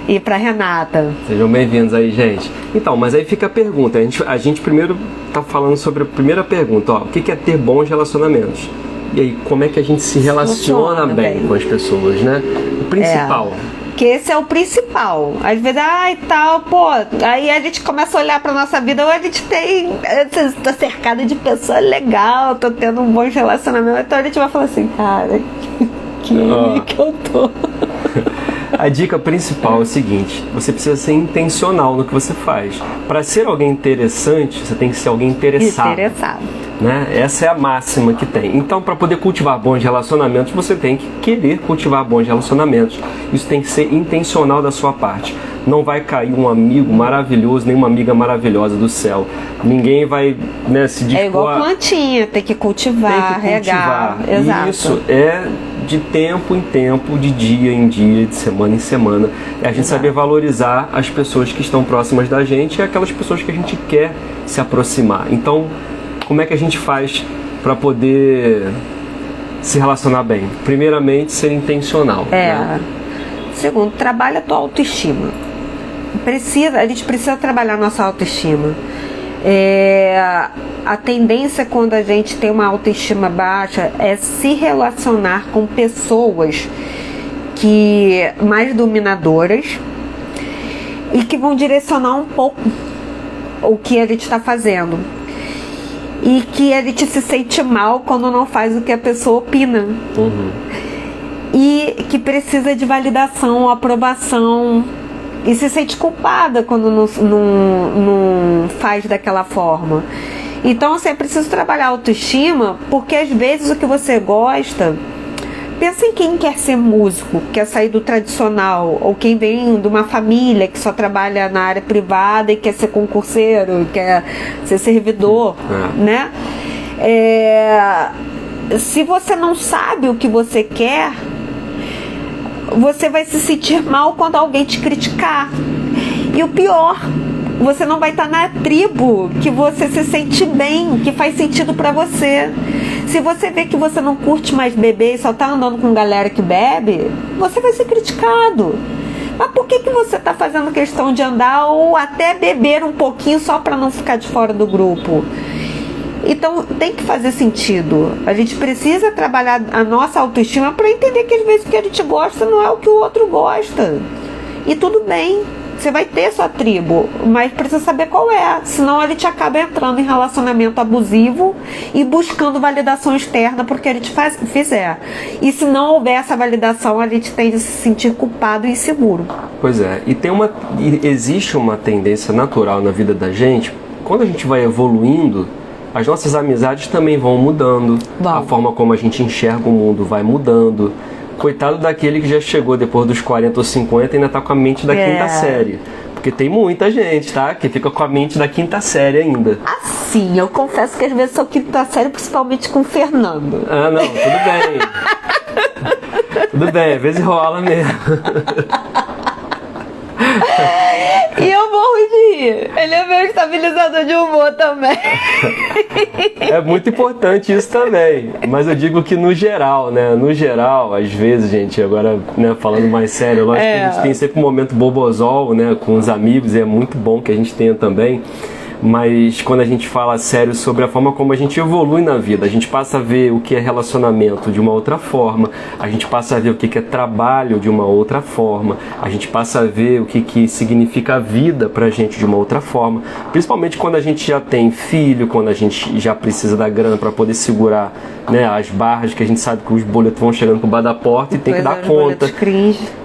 E pra Renata.
Sejam bem-vindos aí, gente. Então, mas aí fica a pergunta. A gente primeiro tá falando sobre a primeira pergunta, o que é ter bons relacionamentos? E aí, como é que a gente se relaciona bem com as pessoas, né? O principal.
que esse é o principal. Às vezes, tal, pô, aí a gente começa a olhar pra nossa vida, ou a gente tô cercada de pessoa legal, tô tendo um bom relacionamento, então a gente vai falar assim, cara, que eu tô.
A dica principal é o seguinte: você precisa ser intencional no que você faz. Para ser alguém interessante, você tem que ser alguém interessado. Né? Essa é a máxima que tem. Então, para poder cultivar bons relacionamentos, você tem que querer cultivar bons relacionamentos. Isso tem que ser intencional da sua parte. Não vai cair um amigo maravilhoso, nem uma amiga maravilhosa do céu. Ninguém vai, né, se dispor.
É igual plantinha, tem que cultivar, regar. Exato.
Isso é de tempo em tempo, de dia em dia, de semana em semana. É a gente saber valorizar as pessoas que estão próximas da gente e aquelas pessoas que a gente quer se aproximar. Então, como é que a gente faz para poder se relacionar bem? Primeiramente, ser intencional. Né?
Segundo, trabalha a tua autoestima. A gente precisa trabalhar a nossa autoestima. A tendência quando a gente tem uma autoestima baixa é se relacionar com pessoas mais dominadoras e que vão direcionar um pouco o que a gente está fazendo. E que a gente se sente mal quando não faz o que a pessoa opina. E que precisa de validação, aprovação. E se sente culpada quando não faz daquela forma. Então, assim, é preciso trabalhar a autoestima, porque às vezes o que você gosta... Pensa em quem quer ser músico, quer sair do tradicional, ou quem vem de uma família que só trabalha na área privada e quer ser concurseiro, quer ser servidor, né? Se você não sabe o que você quer, você vai se sentir mal quando alguém te criticar. E o pior, você não vai estar na tribo que você se sente bem, que faz sentido pra você. Se você vê que você não curte mais beber e só tá andando com galera que bebe, você vai ser criticado. Mas por que você tá fazendo questão de andar ou até beber um pouquinho só para não ficar de fora do grupo? Então tem que fazer sentido. A gente precisa trabalhar a nossa autoestima para entender que às vezes o que a gente gosta não é o que o outro gosta. E tudo bem. Você vai ter sua tribo, mas precisa saber qual é. Senão a gente acaba entrando em relacionamento abusivo e buscando validação externa porque a gente fizer. E se não houver essa validação, a gente tende a se sentir culpado e inseguro.
Pois é. Existe uma tendência natural na vida da gente. Quando a gente vai evoluindo, as nossas amizades também vão mudando. A forma como a gente enxerga o mundo vai mudando. Coitado daquele que já chegou depois dos 40 ou 50 e ainda tá com a mente da quinta série. Porque tem muita gente, tá? Que fica com a mente da quinta série ainda.
Assim, eu confesso que às vezes sou quinta série, principalmente com o Fernando.
Ah, não, tudo bem. Tudo bem, às vezes rola mesmo.
E eu morro de rir. Ele é meu estabilizador de humor também.
É muito importante isso também. Mas eu digo que no geral, né? No geral, às vezes, gente, agora, né, falando mais sério, lógico que a gente tem sempre um momento bobozol, né, com os amigos, e é muito bom que a gente tenha também. Mas quando a gente fala sério sobre a forma como a gente evolui na vida, a gente passa a ver o que é relacionamento de uma outra forma, a gente passa a ver o que é trabalho de uma outra forma, a gente passa a ver o que significa a vida pra gente de uma outra forma, principalmente quando a gente já tem filho, quando a gente já precisa da grana para poder segurar, né, as barras, que a gente sabe que os boletos vão chegando por baixo da porta e tem que dar conta.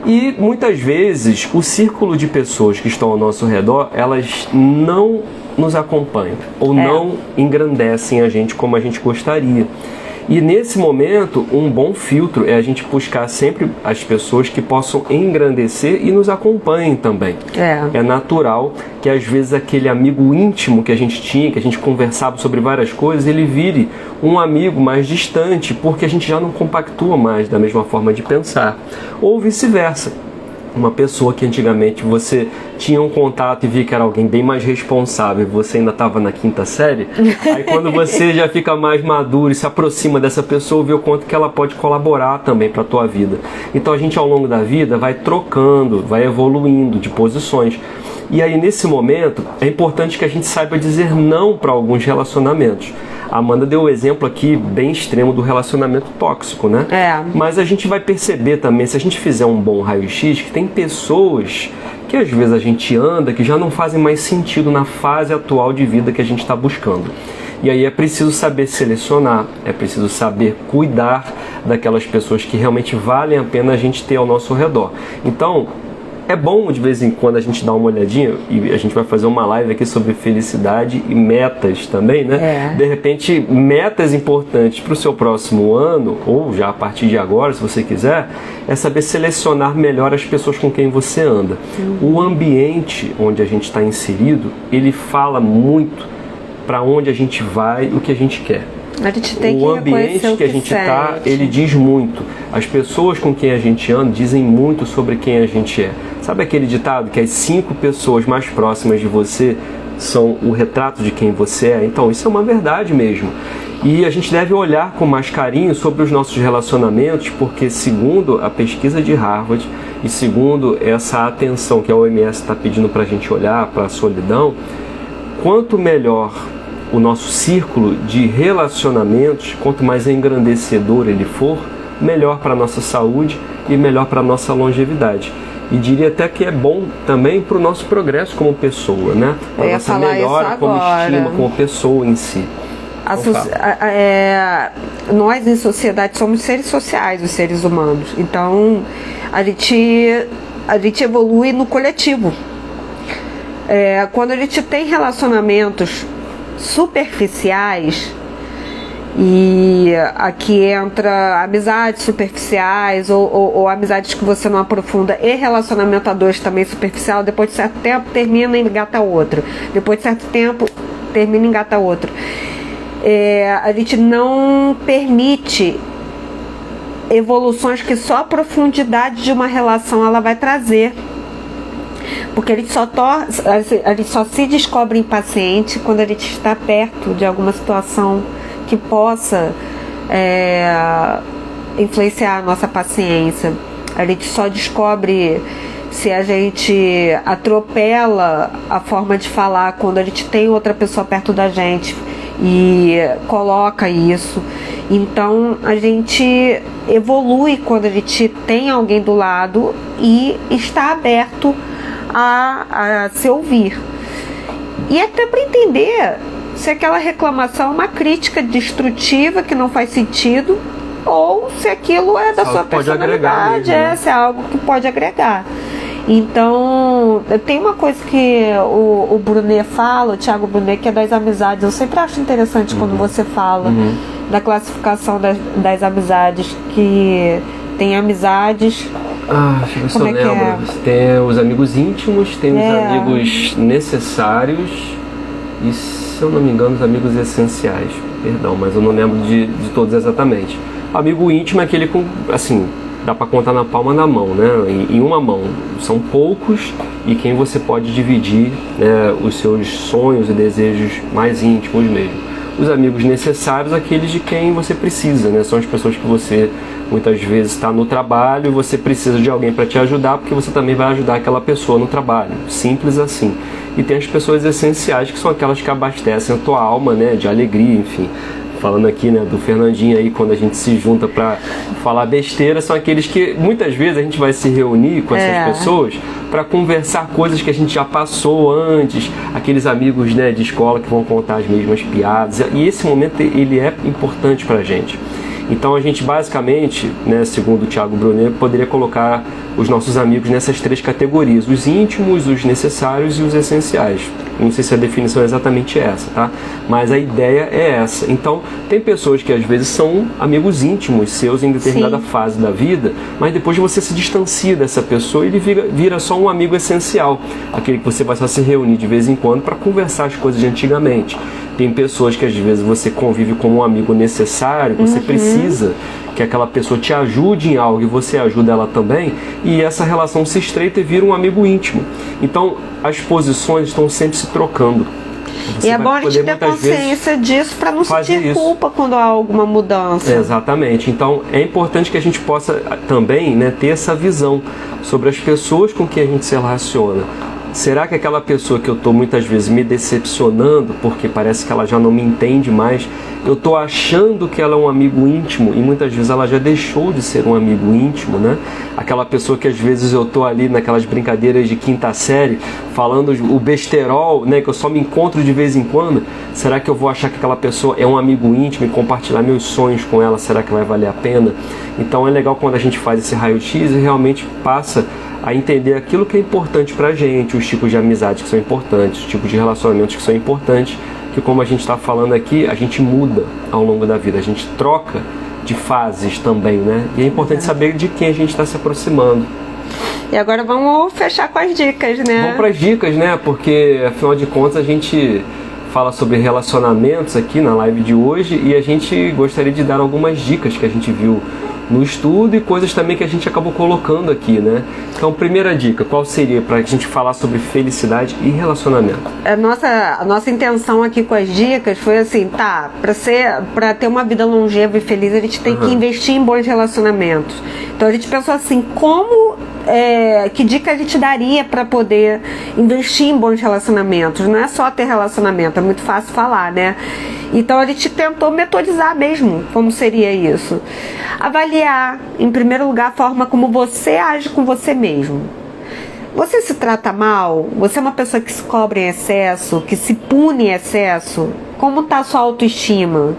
E muitas vezes o círculo de pessoas que estão ao nosso redor, elas não nos acompanham ou não engrandecem a gente como a gente gostaria. E nesse momento, um bom filtro é a gente buscar sempre as pessoas que possam engrandecer e nos acompanhem também. É natural que às vezes aquele amigo íntimo que a gente tinha, que a gente conversava sobre várias coisas, ele vire um amigo mais distante, porque a gente já não compactua mais da mesma forma de pensar. Ou vice-versa. Uma pessoa que antigamente você tinha um contato e via que era alguém bem mais responsável e você ainda estava na quinta série, aí quando você já fica mais maduro e se aproxima dessa pessoa, vê o quanto que ela pode colaborar também para a tua vida. Então a gente ao longo da vida vai trocando, vai evoluindo de posições. E aí nesse momento é importante que a gente saiba dizer não para alguns relacionamentos. A Amanda deu o exemplo aqui bem extremo do relacionamento tóxico, né? Mas a gente vai perceber também, se a gente fizer um bom raio-x, que tem pessoas que às vezes a gente anda, que já não fazem mais sentido na fase atual de vida que a gente está buscando. E aí é preciso saber selecionar, é preciso saber cuidar daquelas pessoas que realmente valem a pena a gente ter ao nosso redor. Então, é bom de vez em quando a gente dar uma olhadinha, e a gente vai fazer uma live aqui sobre felicidade e metas também, né? De repente, metas importantes para o seu próximo ano, ou já a partir de agora, se você quiser, é saber selecionar melhor as pessoas com quem você anda. O ambiente onde a gente está inserido, ele fala muito para onde a gente vai, o que a gente quer.
A gente tem
o ambiente que a gente está, ele diz muito. As pessoas com quem a gente anda dizem muito sobre quem a gente é. Sabe aquele ditado que as 5 pessoas mais próximas de você são o retrato de quem você é? Então, isso é uma verdade mesmo. E a gente deve olhar com mais carinho sobre os nossos relacionamentos, porque segundo a pesquisa de Harvard e segundo essa atenção que a OMS está pedindo para a gente olhar para a solidão, quanto melhor o nosso círculo de relacionamentos, quanto mais engrandecedor ele for, melhor para a nossa saúde e melhor para a nossa longevidade. E diria até que é bom também para o nosso progresso como pessoa, né? Para a nossa melhora como estima, como pessoa em si.
Nós em sociedade somos seres sociais, os seres humanos. Então a gente evolui no coletivo. Quando a gente tem relacionamentos superficiais, e aqui entra amizades superficiais ou amizades que você não aprofunda, e relacionamento a dois também superficial, depois de certo tempo termina e engata outro, depois de certo tempo termina e engata outro. A gente não permite evoluções que só a profundidade de uma relação ela vai trazer. Porque a gente só se descobre impaciente quando a gente está perto de alguma situação que possa influenciar a nossa paciência. A gente só descobre se a gente atropela a forma de falar quando a gente tem outra pessoa perto da gente e coloca isso. Então a gente evolui quando a gente tem alguém do lado e está aberto a se ouvir. E até para entender se aquela reclamação é uma crítica destrutiva que não faz sentido ou se aquilo é da sua personalidade, se é algo que pode agregar. Então, tem uma coisa que o Brunet fala, o Thiago Brunet, que é das amizades. Eu sempre acho interessante quando você fala da classificação das amizades, que tem amizades...
deixa eu ver se eu lembro. Tem os amigos íntimos, tem os amigos necessários e, se eu não me engano, os amigos essenciais. Perdão, mas eu não lembro de todos exatamente. Amigo íntimo é aquele com, assim, dá para contar na palma da mão, né? Em uma mão. São poucos e quem você pode dividir, né, os seus sonhos e desejos mais íntimos mesmo. Os amigos necessários, aqueles de quem você precisa, né? São as pessoas que você muitas vezes está no trabalho e você precisa de alguém para te ajudar, porque você também vai ajudar aquela pessoa no trabalho. Simples assim. E tem as pessoas essenciais, que são aquelas que abastecem a tua alma, né, de alegria, enfim. Falando aqui, né, do Fernandinho aí, quando a gente se junta para falar besteira, são aqueles que muitas vezes a gente vai se reunir com essas pessoas para conversar coisas que a gente já passou antes, aqueles amigos, né, de escola que vão contar as mesmas piadas, e esse momento ele é importante para a gente. Então a gente basicamente, né, segundo o Thiago Brunet, poderia colocar os nossos amigos nessas 3 categorias: os íntimos, os necessários e os essenciais. Não sei se a definição é exatamente essa, tá? Mas a ideia é essa. Então, tem pessoas que às vezes são amigos íntimos seus em determinada fase da vida, mas depois você se distancia dessa pessoa e ele vira só um amigo essencial, aquele que você vai só se reunir de vez em quando para conversar as coisas de antigamente. Tem pessoas que às vezes você convive como um amigo necessário, você precisa que aquela pessoa te ajude em algo e você ajuda ela também, e essa relação se estreita e vira um amigo íntimo. Então as posições estão sempre se trocando. Você
e é bom a gente ter consciência disso para não sentir culpa quando há alguma mudança.
Exatamente. Então é importante que a gente possa também, né, ter essa visão sobre as pessoas com quem a gente se relaciona. Será que aquela pessoa que eu estou muitas vezes me decepcionando, porque parece que ela já não me entende mais, eu estou achando que ela é um amigo íntimo e muitas vezes ela já deixou de ser um amigo íntimo, né? Aquela pessoa que às vezes eu estou ali naquelas brincadeiras de quinta série, falando o besterol, né, que eu só me encontro de vez em quando, será que eu vou achar que aquela pessoa é um amigo íntimo e compartilhar meus sonhos com ela, será que vai valer a pena? Então é legal quando a gente faz esse raio-x e realmente passa a entender aquilo que é importante pra gente, os tipos de amizades que são importantes, os tipos de relacionamentos que são importantes, que como a gente está falando aqui, a gente muda ao longo da vida, a gente troca de fases também, né? E é importante saber de quem a gente está se aproximando.
E agora vamos fechar com as dicas, né?
Vamos para as dicas, né? Porque afinal de contas a gente fala sobre relacionamentos aqui na live de hoje e a gente gostaria de dar algumas dicas que a gente viu no estudo e coisas também que a gente acabou colocando aqui, né? Então, primeira dica, qual seria para a gente falar sobre felicidade e relacionamento? A nossa intenção aqui com as dicas foi assim, tá, para ter uma vida longeva e feliz, a gente tem que investir em bons relacionamentos. Então a gente pensou assim, que dica a gente daria para poder investir em bons relacionamentos? Não é só ter relacionamento, é muito fácil falar, né? Então a gente tentou metodizar mesmo como seria isso. Avaliar, em primeiro lugar, a forma como você age com você mesmo. Você se trata mal? Você é uma pessoa que se cobra em excesso, que se pune em excesso? Como está a sua autoestima?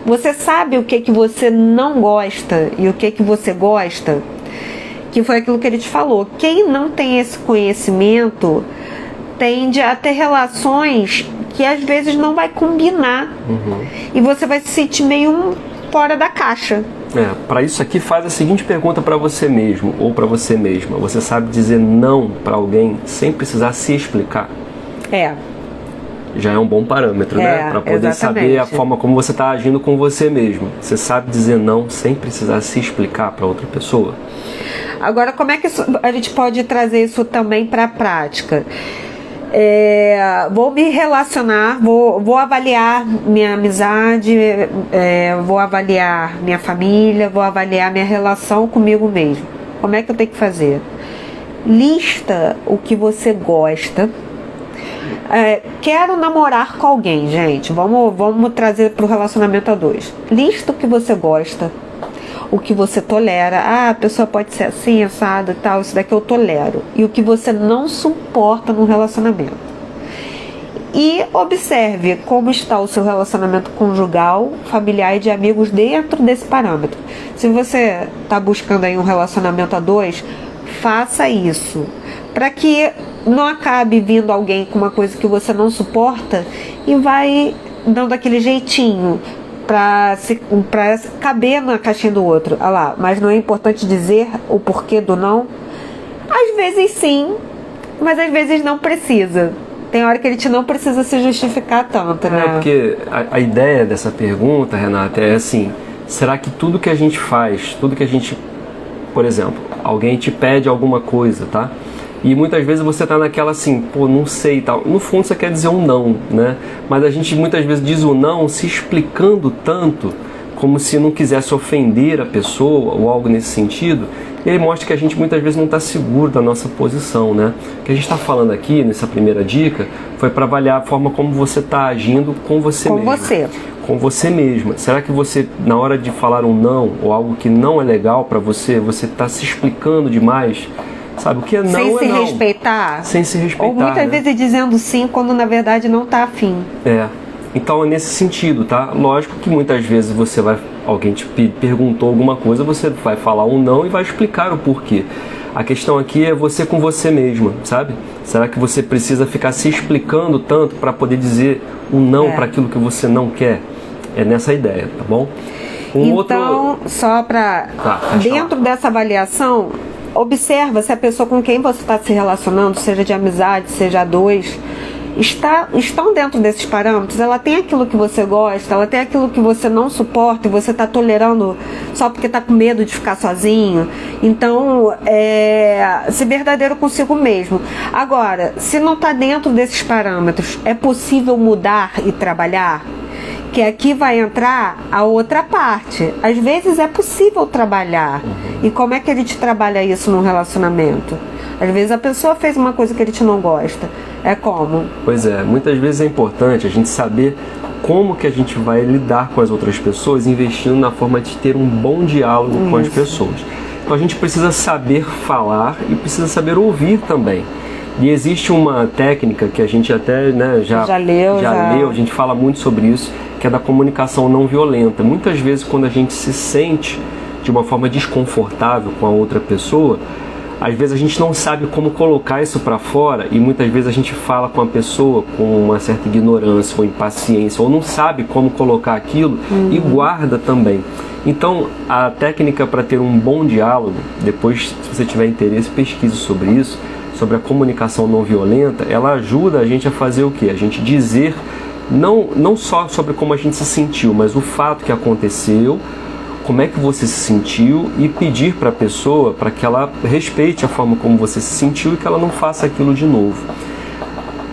Você sabe o que você não gosta e o que você gosta? Que foi aquilo que ele te falou. Quem não tem esse conhecimento tende a ter relações que às vezes não vai combinar. E você vai se sentir meio fora da caixa. Para isso aqui, faz a seguinte pergunta para você mesmo ou para você mesma. Você sabe dizer não para alguém sem precisar se explicar? Já é um bom parâmetro, né? Para poder saber a forma como você está agindo com você mesmo. Você sabe dizer não sem precisar se explicar para outra pessoa?
Agora, como é que a gente pode trazer isso também para a prática? Vou me relacionar, vou avaliar minha amizade, vou avaliar minha família, vou avaliar minha relação comigo mesmo. Como é que eu tenho que fazer? Lista o que você gosta. Quero namorar com alguém, gente. Vamos trazer para o relacionamento a dois. Lista o que você gosta, o que você tolera. A pessoa pode ser assim, assado e tal, isso daqui eu tolero. E o que você não suporta no relacionamento. E observe como está o seu relacionamento conjugal, familiar e de amigos dentro desse parâmetro. Se você está buscando aí um relacionamento a dois, faça isso. Para que não acabe vindo alguém com uma coisa que você não suporta e vai dando aquele jeitinho para caber na caixinha do outro. Olha lá, mas não é importante dizer o porquê do não? Às vezes sim, mas às vezes não precisa. Tem hora que a gente não precisa se justificar tanto, né?
Porque a ideia dessa pergunta, Renata, é assim, será que tudo que a gente faz, tudo que a gente, por exemplo, alguém te pede alguma coisa, tá? E muitas vezes você tá naquela assim, pô, não sei e tal. No fundo você quer dizer um não, né? Mas a gente muitas vezes diz o não se explicando tanto, como se não quisesse ofender a pessoa ou algo nesse sentido. E aí mostra que a gente muitas vezes não está seguro da nossa posição, né? O que a gente está falando aqui, nessa primeira dica, foi para avaliar a forma como você está agindo com você mesmo. Com você mesma. Será que você, na hora de falar um não, ou algo que não é legal para você, você está se explicando demais? Sabe, o que é não
sem
é
se
não.
respeitar.
Sem se respeitar.
Ou muitas vezes dizendo sim quando na verdade não está afim.
Então é nesse sentido, tá? Lógico que muitas vezes alguém te perguntou alguma coisa, você vai falar um não e vai explicar o porquê. A questão aqui é você com você mesma, sabe? Será que você precisa ficar se explicando tanto para poder dizer um não para aquilo que você não quer? É nessa ideia, tá bom?
Só para dentro dessa avaliação, observa se a pessoa com quem você está se relacionando, seja de amizade, seja a dois, estão dentro desses parâmetros. Ela tem aquilo que você gosta, ela tem aquilo que você não suporta e você está tolerando só porque está com medo de ficar sozinho. Então, ser verdadeiro consigo mesmo. Agora, se não está dentro desses parâmetros, é possível mudar e trabalhar? Que aqui vai entrar a outra parte. Às vezes é possível trabalhar. E como é que a gente trabalha isso num relacionamento? Às vezes a pessoa fez uma coisa que a gente não gosta. É como?
Pois é, muitas vezes é importante a gente saber como que a gente vai lidar com as outras pessoas, investindo na forma de ter um bom diálogo com as pessoas. Então a gente precisa saber falar e precisa saber ouvir também. E existe uma técnica que a gente até, né, já leu, a gente fala muito sobre isso, que é da comunicação não violenta. Muitas vezes quando a gente se sente de uma forma desconfortável com a outra pessoa, às vezes a gente não sabe como colocar isso para fora e muitas vezes a gente fala com a pessoa com uma certa ignorância ou impaciência ou não sabe como colocar aquilo e guarda também. Então, a técnica para ter um bom diálogo, depois, se você tiver interesse, pesquise sobre isso, sobre a comunicação não violenta, ela ajuda a gente a fazer o quê? A gente dizer, não só sobre como a gente se sentiu, mas o fato que aconteceu, como é que você se sentiu e pedir para a pessoa para que ela respeite a forma como você se sentiu e que ela não faça aquilo de novo.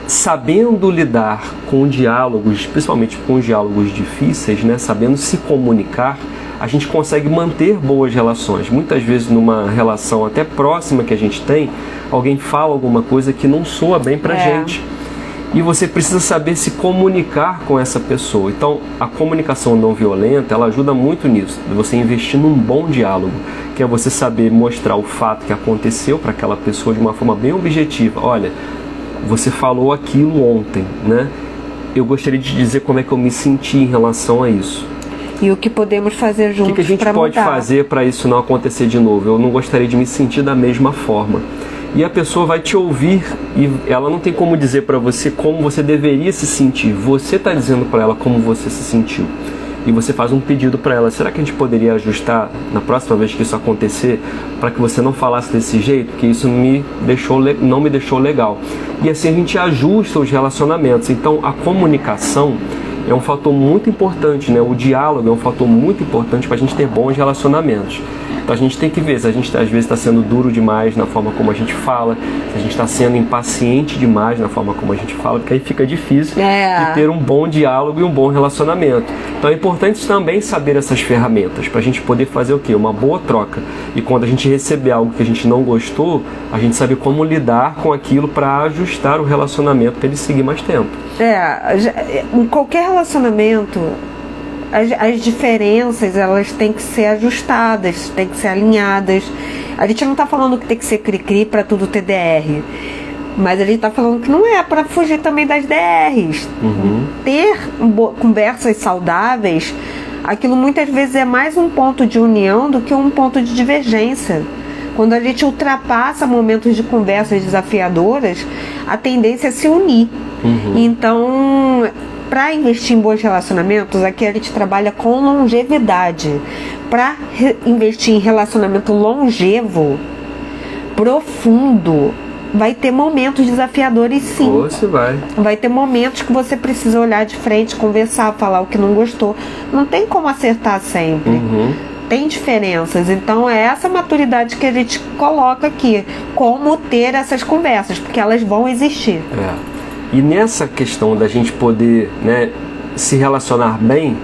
Sabendo lidar com diálogos, principalmente com diálogos difíceis, né, sabendo se comunicar, a gente consegue manter boas relações. Muitas vezes numa relação até próxima que a gente tem, alguém fala alguma coisa que não soa bem pra gente. E você precisa saber se comunicar com essa pessoa. Então, a comunicação não violenta, ela ajuda muito nisso. Você investir num bom diálogo, que é você saber mostrar o fato que aconteceu para aquela pessoa de uma forma bem objetiva. Olha, você falou aquilo ontem, né? Eu gostaria de dizer como é que eu me senti em relação a isso.
E o que podemos fazer juntos para mudar. O que a gente
pode fazer para isso não acontecer de novo? Eu não gostaria de me sentir da mesma forma. E a pessoa vai te ouvir e ela não tem como dizer para você como você deveria se sentir. Você está dizendo para ela como você se sentiu. E você faz um pedido para ela. Será que a gente poderia ajustar na próxima vez que isso acontecer para que você não falasse desse jeito? Que isso não me deixou legal. E assim a gente ajusta os relacionamentos. Então a comunicação é um fator muito importante, né? O diálogo é um fator muito importante para a gente ter bons relacionamentos. Então a gente tem que ver se a gente às vezes está sendo duro demais na forma como a gente fala, se a gente está sendo impaciente demais na forma como a gente fala, porque aí fica difícil de ter um bom diálogo e um bom relacionamento. Então é importante também saber essas ferramentas para a gente poder fazer o quê? Uma boa troca. E quando a gente receber algo que a gente não gostou, a gente sabe como lidar com aquilo para ajustar o relacionamento para ele seguir mais tempo.
Em qualquer relacionamento, as diferenças, elas têm que ser ajustadas, têm que ser alinhadas. A gente não está falando que tem que ser cri-cri para tudo ter DR, mas a gente está falando que não é para fugir também das DRs. Ter conversas saudáveis, aquilo muitas vezes é mais um ponto de união do que um ponto de divergência. Quando a gente ultrapassa momentos de conversas desafiadoras, a tendência é se unir. Então, para investir em bons relacionamentos, aqui a gente trabalha com longevidade. Para investir em relacionamento longevo, profundo, vai ter momentos desafiadores, sim.
Você
vai ter momentos que você precisa olhar de frente, conversar, falar o que não gostou. Não tem como acertar sempre. Tem diferenças. Então é essa maturidade que a gente coloca aqui. Como ter essas conversas, porque elas vão existir.
E nessa questão da gente poder, né, se relacionar bem,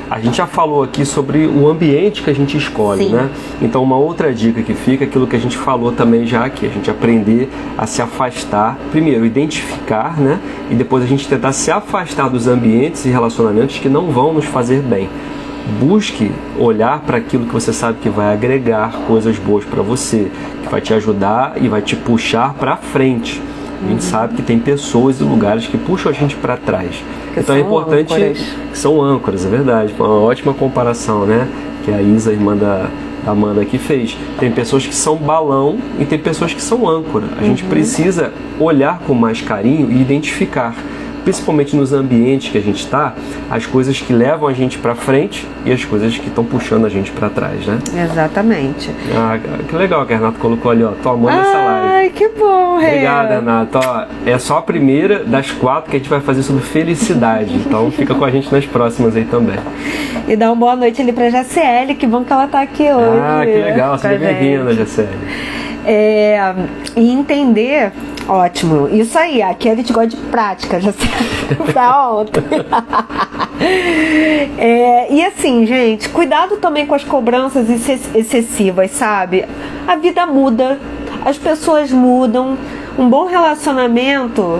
a gente já falou aqui sobre o ambiente que a gente escolhe, né? Então uma outra dica que fica, aquilo que a gente falou também já aqui, a gente aprender a se afastar, primeiro identificar, né? E depois a gente tentar se afastar dos ambientes e relacionamentos que não vão nos fazer bem. Busque olhar para aquilo que você sabe que vai agregar coisas boas para você, que vai te ajudar e vai te puxar para frente. A gente sabe que tem pessoas e lugares que puxam a gente para trás. Então é importante, que são âncoras, é verdade. Foi uma ótima comparação, né? Que a Isa, irmã da Amanda, aqui fez. Tem pessoas que são balão e tem pessoas que são âncora. A gente precisa olhar com mais carinho e identificar, principalmente nos ambientes que a gente está, as coisas que levam a gente para frente e as coisas que estão puxando a gente para trás, né?
Exatamente.
Que legal que a Renata colocou ali, ó. Tô amando essa live.
Ai, que bom,
Obrigada, Renata. Ó, é só a primeira das 4 que a gente vai fazer sobre felicidade. Então fica com a gente nas próximas aí também.
E dá uma boa noite ali pra Jaciele, que bom que ela tá aqui hoje.
Que legal, seja bem-vinda, Jaciele.
E entender, ótimo, isso aí, aqui a gente gosta de prática, já tá ontem. E assim, gente, cuidado também com as cobranças excessivas, sabe? A vida muda, as pessoas mudam. Um bom relacionamento,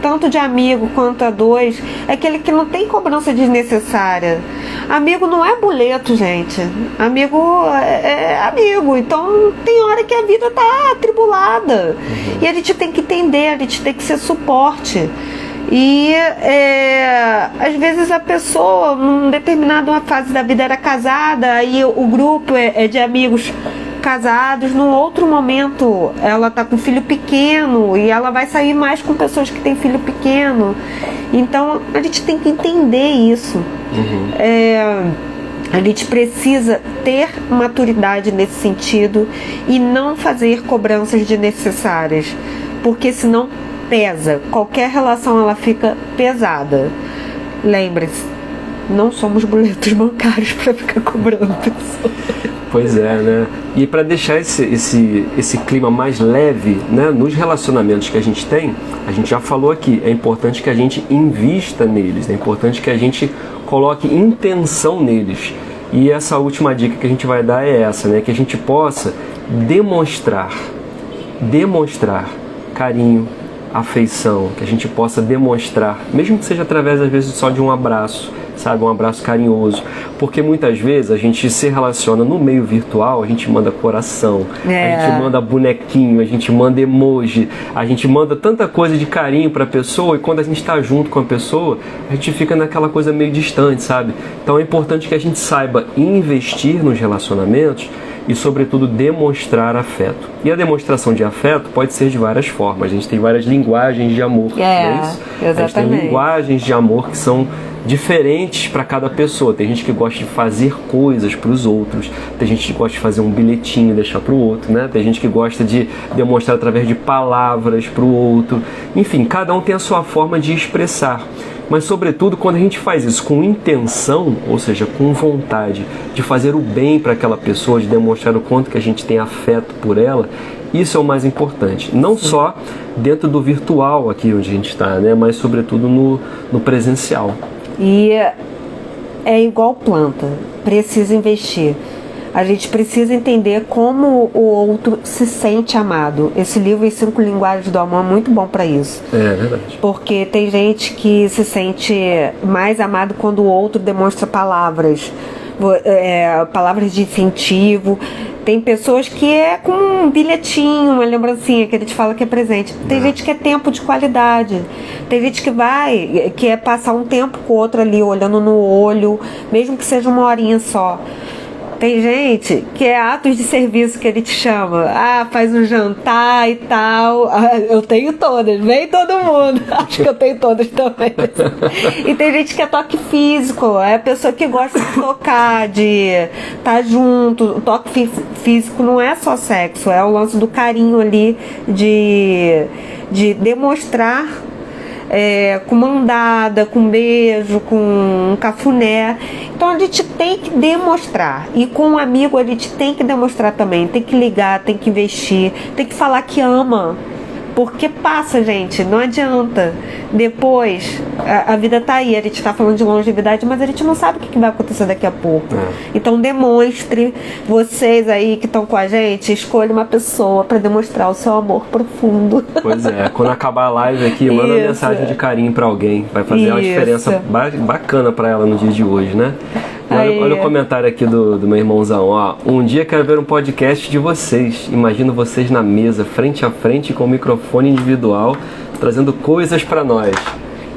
tanto de amigo quanto a dois, é aquele que não tem cobrança desnecessária. Amigo não é boleto, gente. Amigo é amigo. Então tem hora que a vida tá atribulada. E a gente tem que entender, a gente tem que ser suporte. E às vezes a pessoa, numa determinada fase da vida, era casada, aí o grupo é de amigos casados, num outro momento ela tá com filho pequeno e ela vai sair mais com pessoas que têm filho pequeno. Então a gente tem que entender isso. A gente precisa ter maturidade nesse sentido e não fazer cobranças desnecessárias, porque senão pesa. Qualquer relação ela fica pesada. Lembre-se, não somos boletos bancários para ficar cobrando pessoas.
Pois é, né? E para deixar esse clima mais leve, né, nos relacionamentos que a gente tem, a gente já falou aqui, é importante que a gente invista neles, é importante que a gente coloque intenção neles. E essa última dica que a gente vai dar é essa, né? Que a gente possa demonstrar carinho, afeição, que a gente possa demonstrar, mesmo que seja através, às vezes, só de um abraço, sabe? Um abraço carinhoso. Porque muitas vezes a gente se relaciona no meio virtual, a gente manda coração, a gente manda bonequinho, a gente manda emoji, a gente manda tanta coisa de carinho pra pessoa, e quando a gente tá junto com a pessoa, a gente fica naquela coisa meio distante, sabe? Então é importante que a gente saiba investir nos relacionamentos e, sobretudo, demonstrar afeto. E a demonstração de afeto pode ser de várias formas. A gente tem várias linguagens de amor, não é isso?
Exatamente.
A gente tem linguagens de amor que são diferentes para cada pessoa. Tem gente que gosta de fazer coisas para os outros, tem gente que gosta de fazer um bilhetinho e deixar para o outro, né? Tem gente que gosta de demonstrar através de palavras para o outro. Enfim, cada um tem a sua forma de expressar. Mas, sobretudo, quando a gente faz isso com intenção, ou seja, com vontade de fazer o bem para aquela pessoa, de demonstrar o quanto que a gente tem afeto por ela, isso é o mais importante. Não só dentro do virtual aqui onde a gente está, né? Mas, sobretudo, no presencial.
E é igual planta, precisa investir. A gente precisa entender como o outro se sente amado. Esse livro, As 5 Linguagens do Amor, é muito bom para isso.
É verdade.
Porque tem gente que se sente mais amado quando o outro demonstra palavras. Palavras de incentivo. Tem pessoas que é com um bilhetinho, uma lembrancinha que a gente fala que é presente. Tem gente que é tempo de qualidade. Tem gente que é passar um tempo com o outro ali, olhando no olho, mesmo que seja uma horinha só. Tem gente que é atos de serviço que a gente chama. Faz um jantar e tal. Eu tenho todas, vem todo mundo. Acho que eu tenho todas também. E tem gente que é toque físico. É a pessoa que gosta de tocar, de estar junto. O toque físico não é só sexo, é o lance do carinho ali, de demonstrar. Com mandada, com beijo, com um cafuné. Então a gente tem que demonstrar. E com um amigo a gente tem que demonstrar também. Tem que ligar, tem que investir, tem que falar que ama. Porque passa, gente, não adianta. Depois, a vida tá aí, a gente tá falando de longevidade, mas a gente não sabe o que vai acontecer daqui a pouco. Então demonstre, vocês aí que estão com a gente, escolha uma pessoa para demonstrar o seu amor profundo.
Pois é, quando acabar a live aqui, manda uma mensagem de carinho para alguém. Vai fazer uma diferença bacana para ela no dia de hoje, né? Olha o comentário aqui do meu irmãozão, ó. Um dia quero ver um podcast de vocês. Imagino vocês na mesa, frente a frente, com o microfone individual, trazendo coisas pra nós.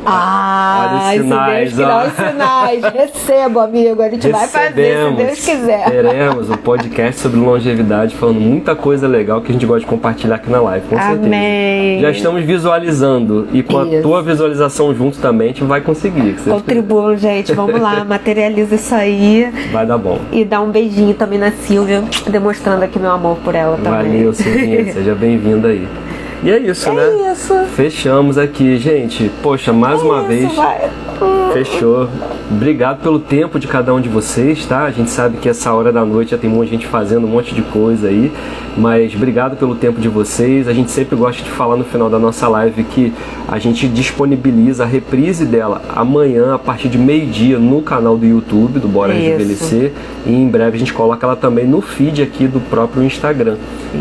Olha os sinais, ó. Os sinais. Recebo, amigo. A gente vai fazer, se Deus quiser.
Teremos um podcast sobre longevidade, falando muita coisa legal que a gente gosta de compartilhar aqui na live, com certeza.
Amém.
Já estamos visualizando. E com a tua visualização junto também, a gente vai conseguir.
Contribuam, gente. Vamos lá, materializa isso aí.
Vai dar bom.
E dá um beijinho também na Silvia, demonstrando aqui meu amor por ela também.
Valeu, Silvinha. Seja bem-vinda aí. E é isso, né?
É isso.
Fechamos aqui, gente. Poxa, mais uma vez.
Vai.
Fechou. Obrigado pelo tempo de cada um de vocês, tá? A gente sabe que essa hora da noite já tem um monte de gente fazendo um monte de coisa aí, mas obrigado pelo tempo de vocês. A gente sempre gosta de falar no final da nossa live que a gente disponibiliza a reprise dela amanhã a partir de meio-dia no canal do YouTube do Bora Rejuvenescer, e em breve a gente coloca ela também no feed aqui do próprio Instagram.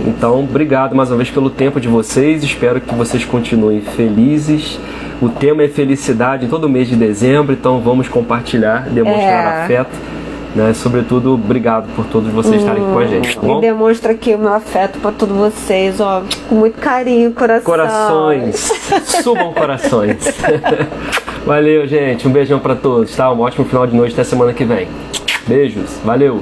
Então, obrigado mais uma vez pelo tempo de vocês. Espero que vocês continuem felizes. O tema é felicidade em todo mês de dezembro, então vamos compartilhar, demonstrar afeto, né? Sobretudo, obrigado por todos vocês estarem aqui com a gente, tá bom?
E demonstra aqui o meu afeto para todos vocês, ó, com muito carinho, coração.
Corações, subam corações. Valeu, gente, um beijão para todos, tá? Um ótimo final de noite, até semana que vem. Beijos, valeu!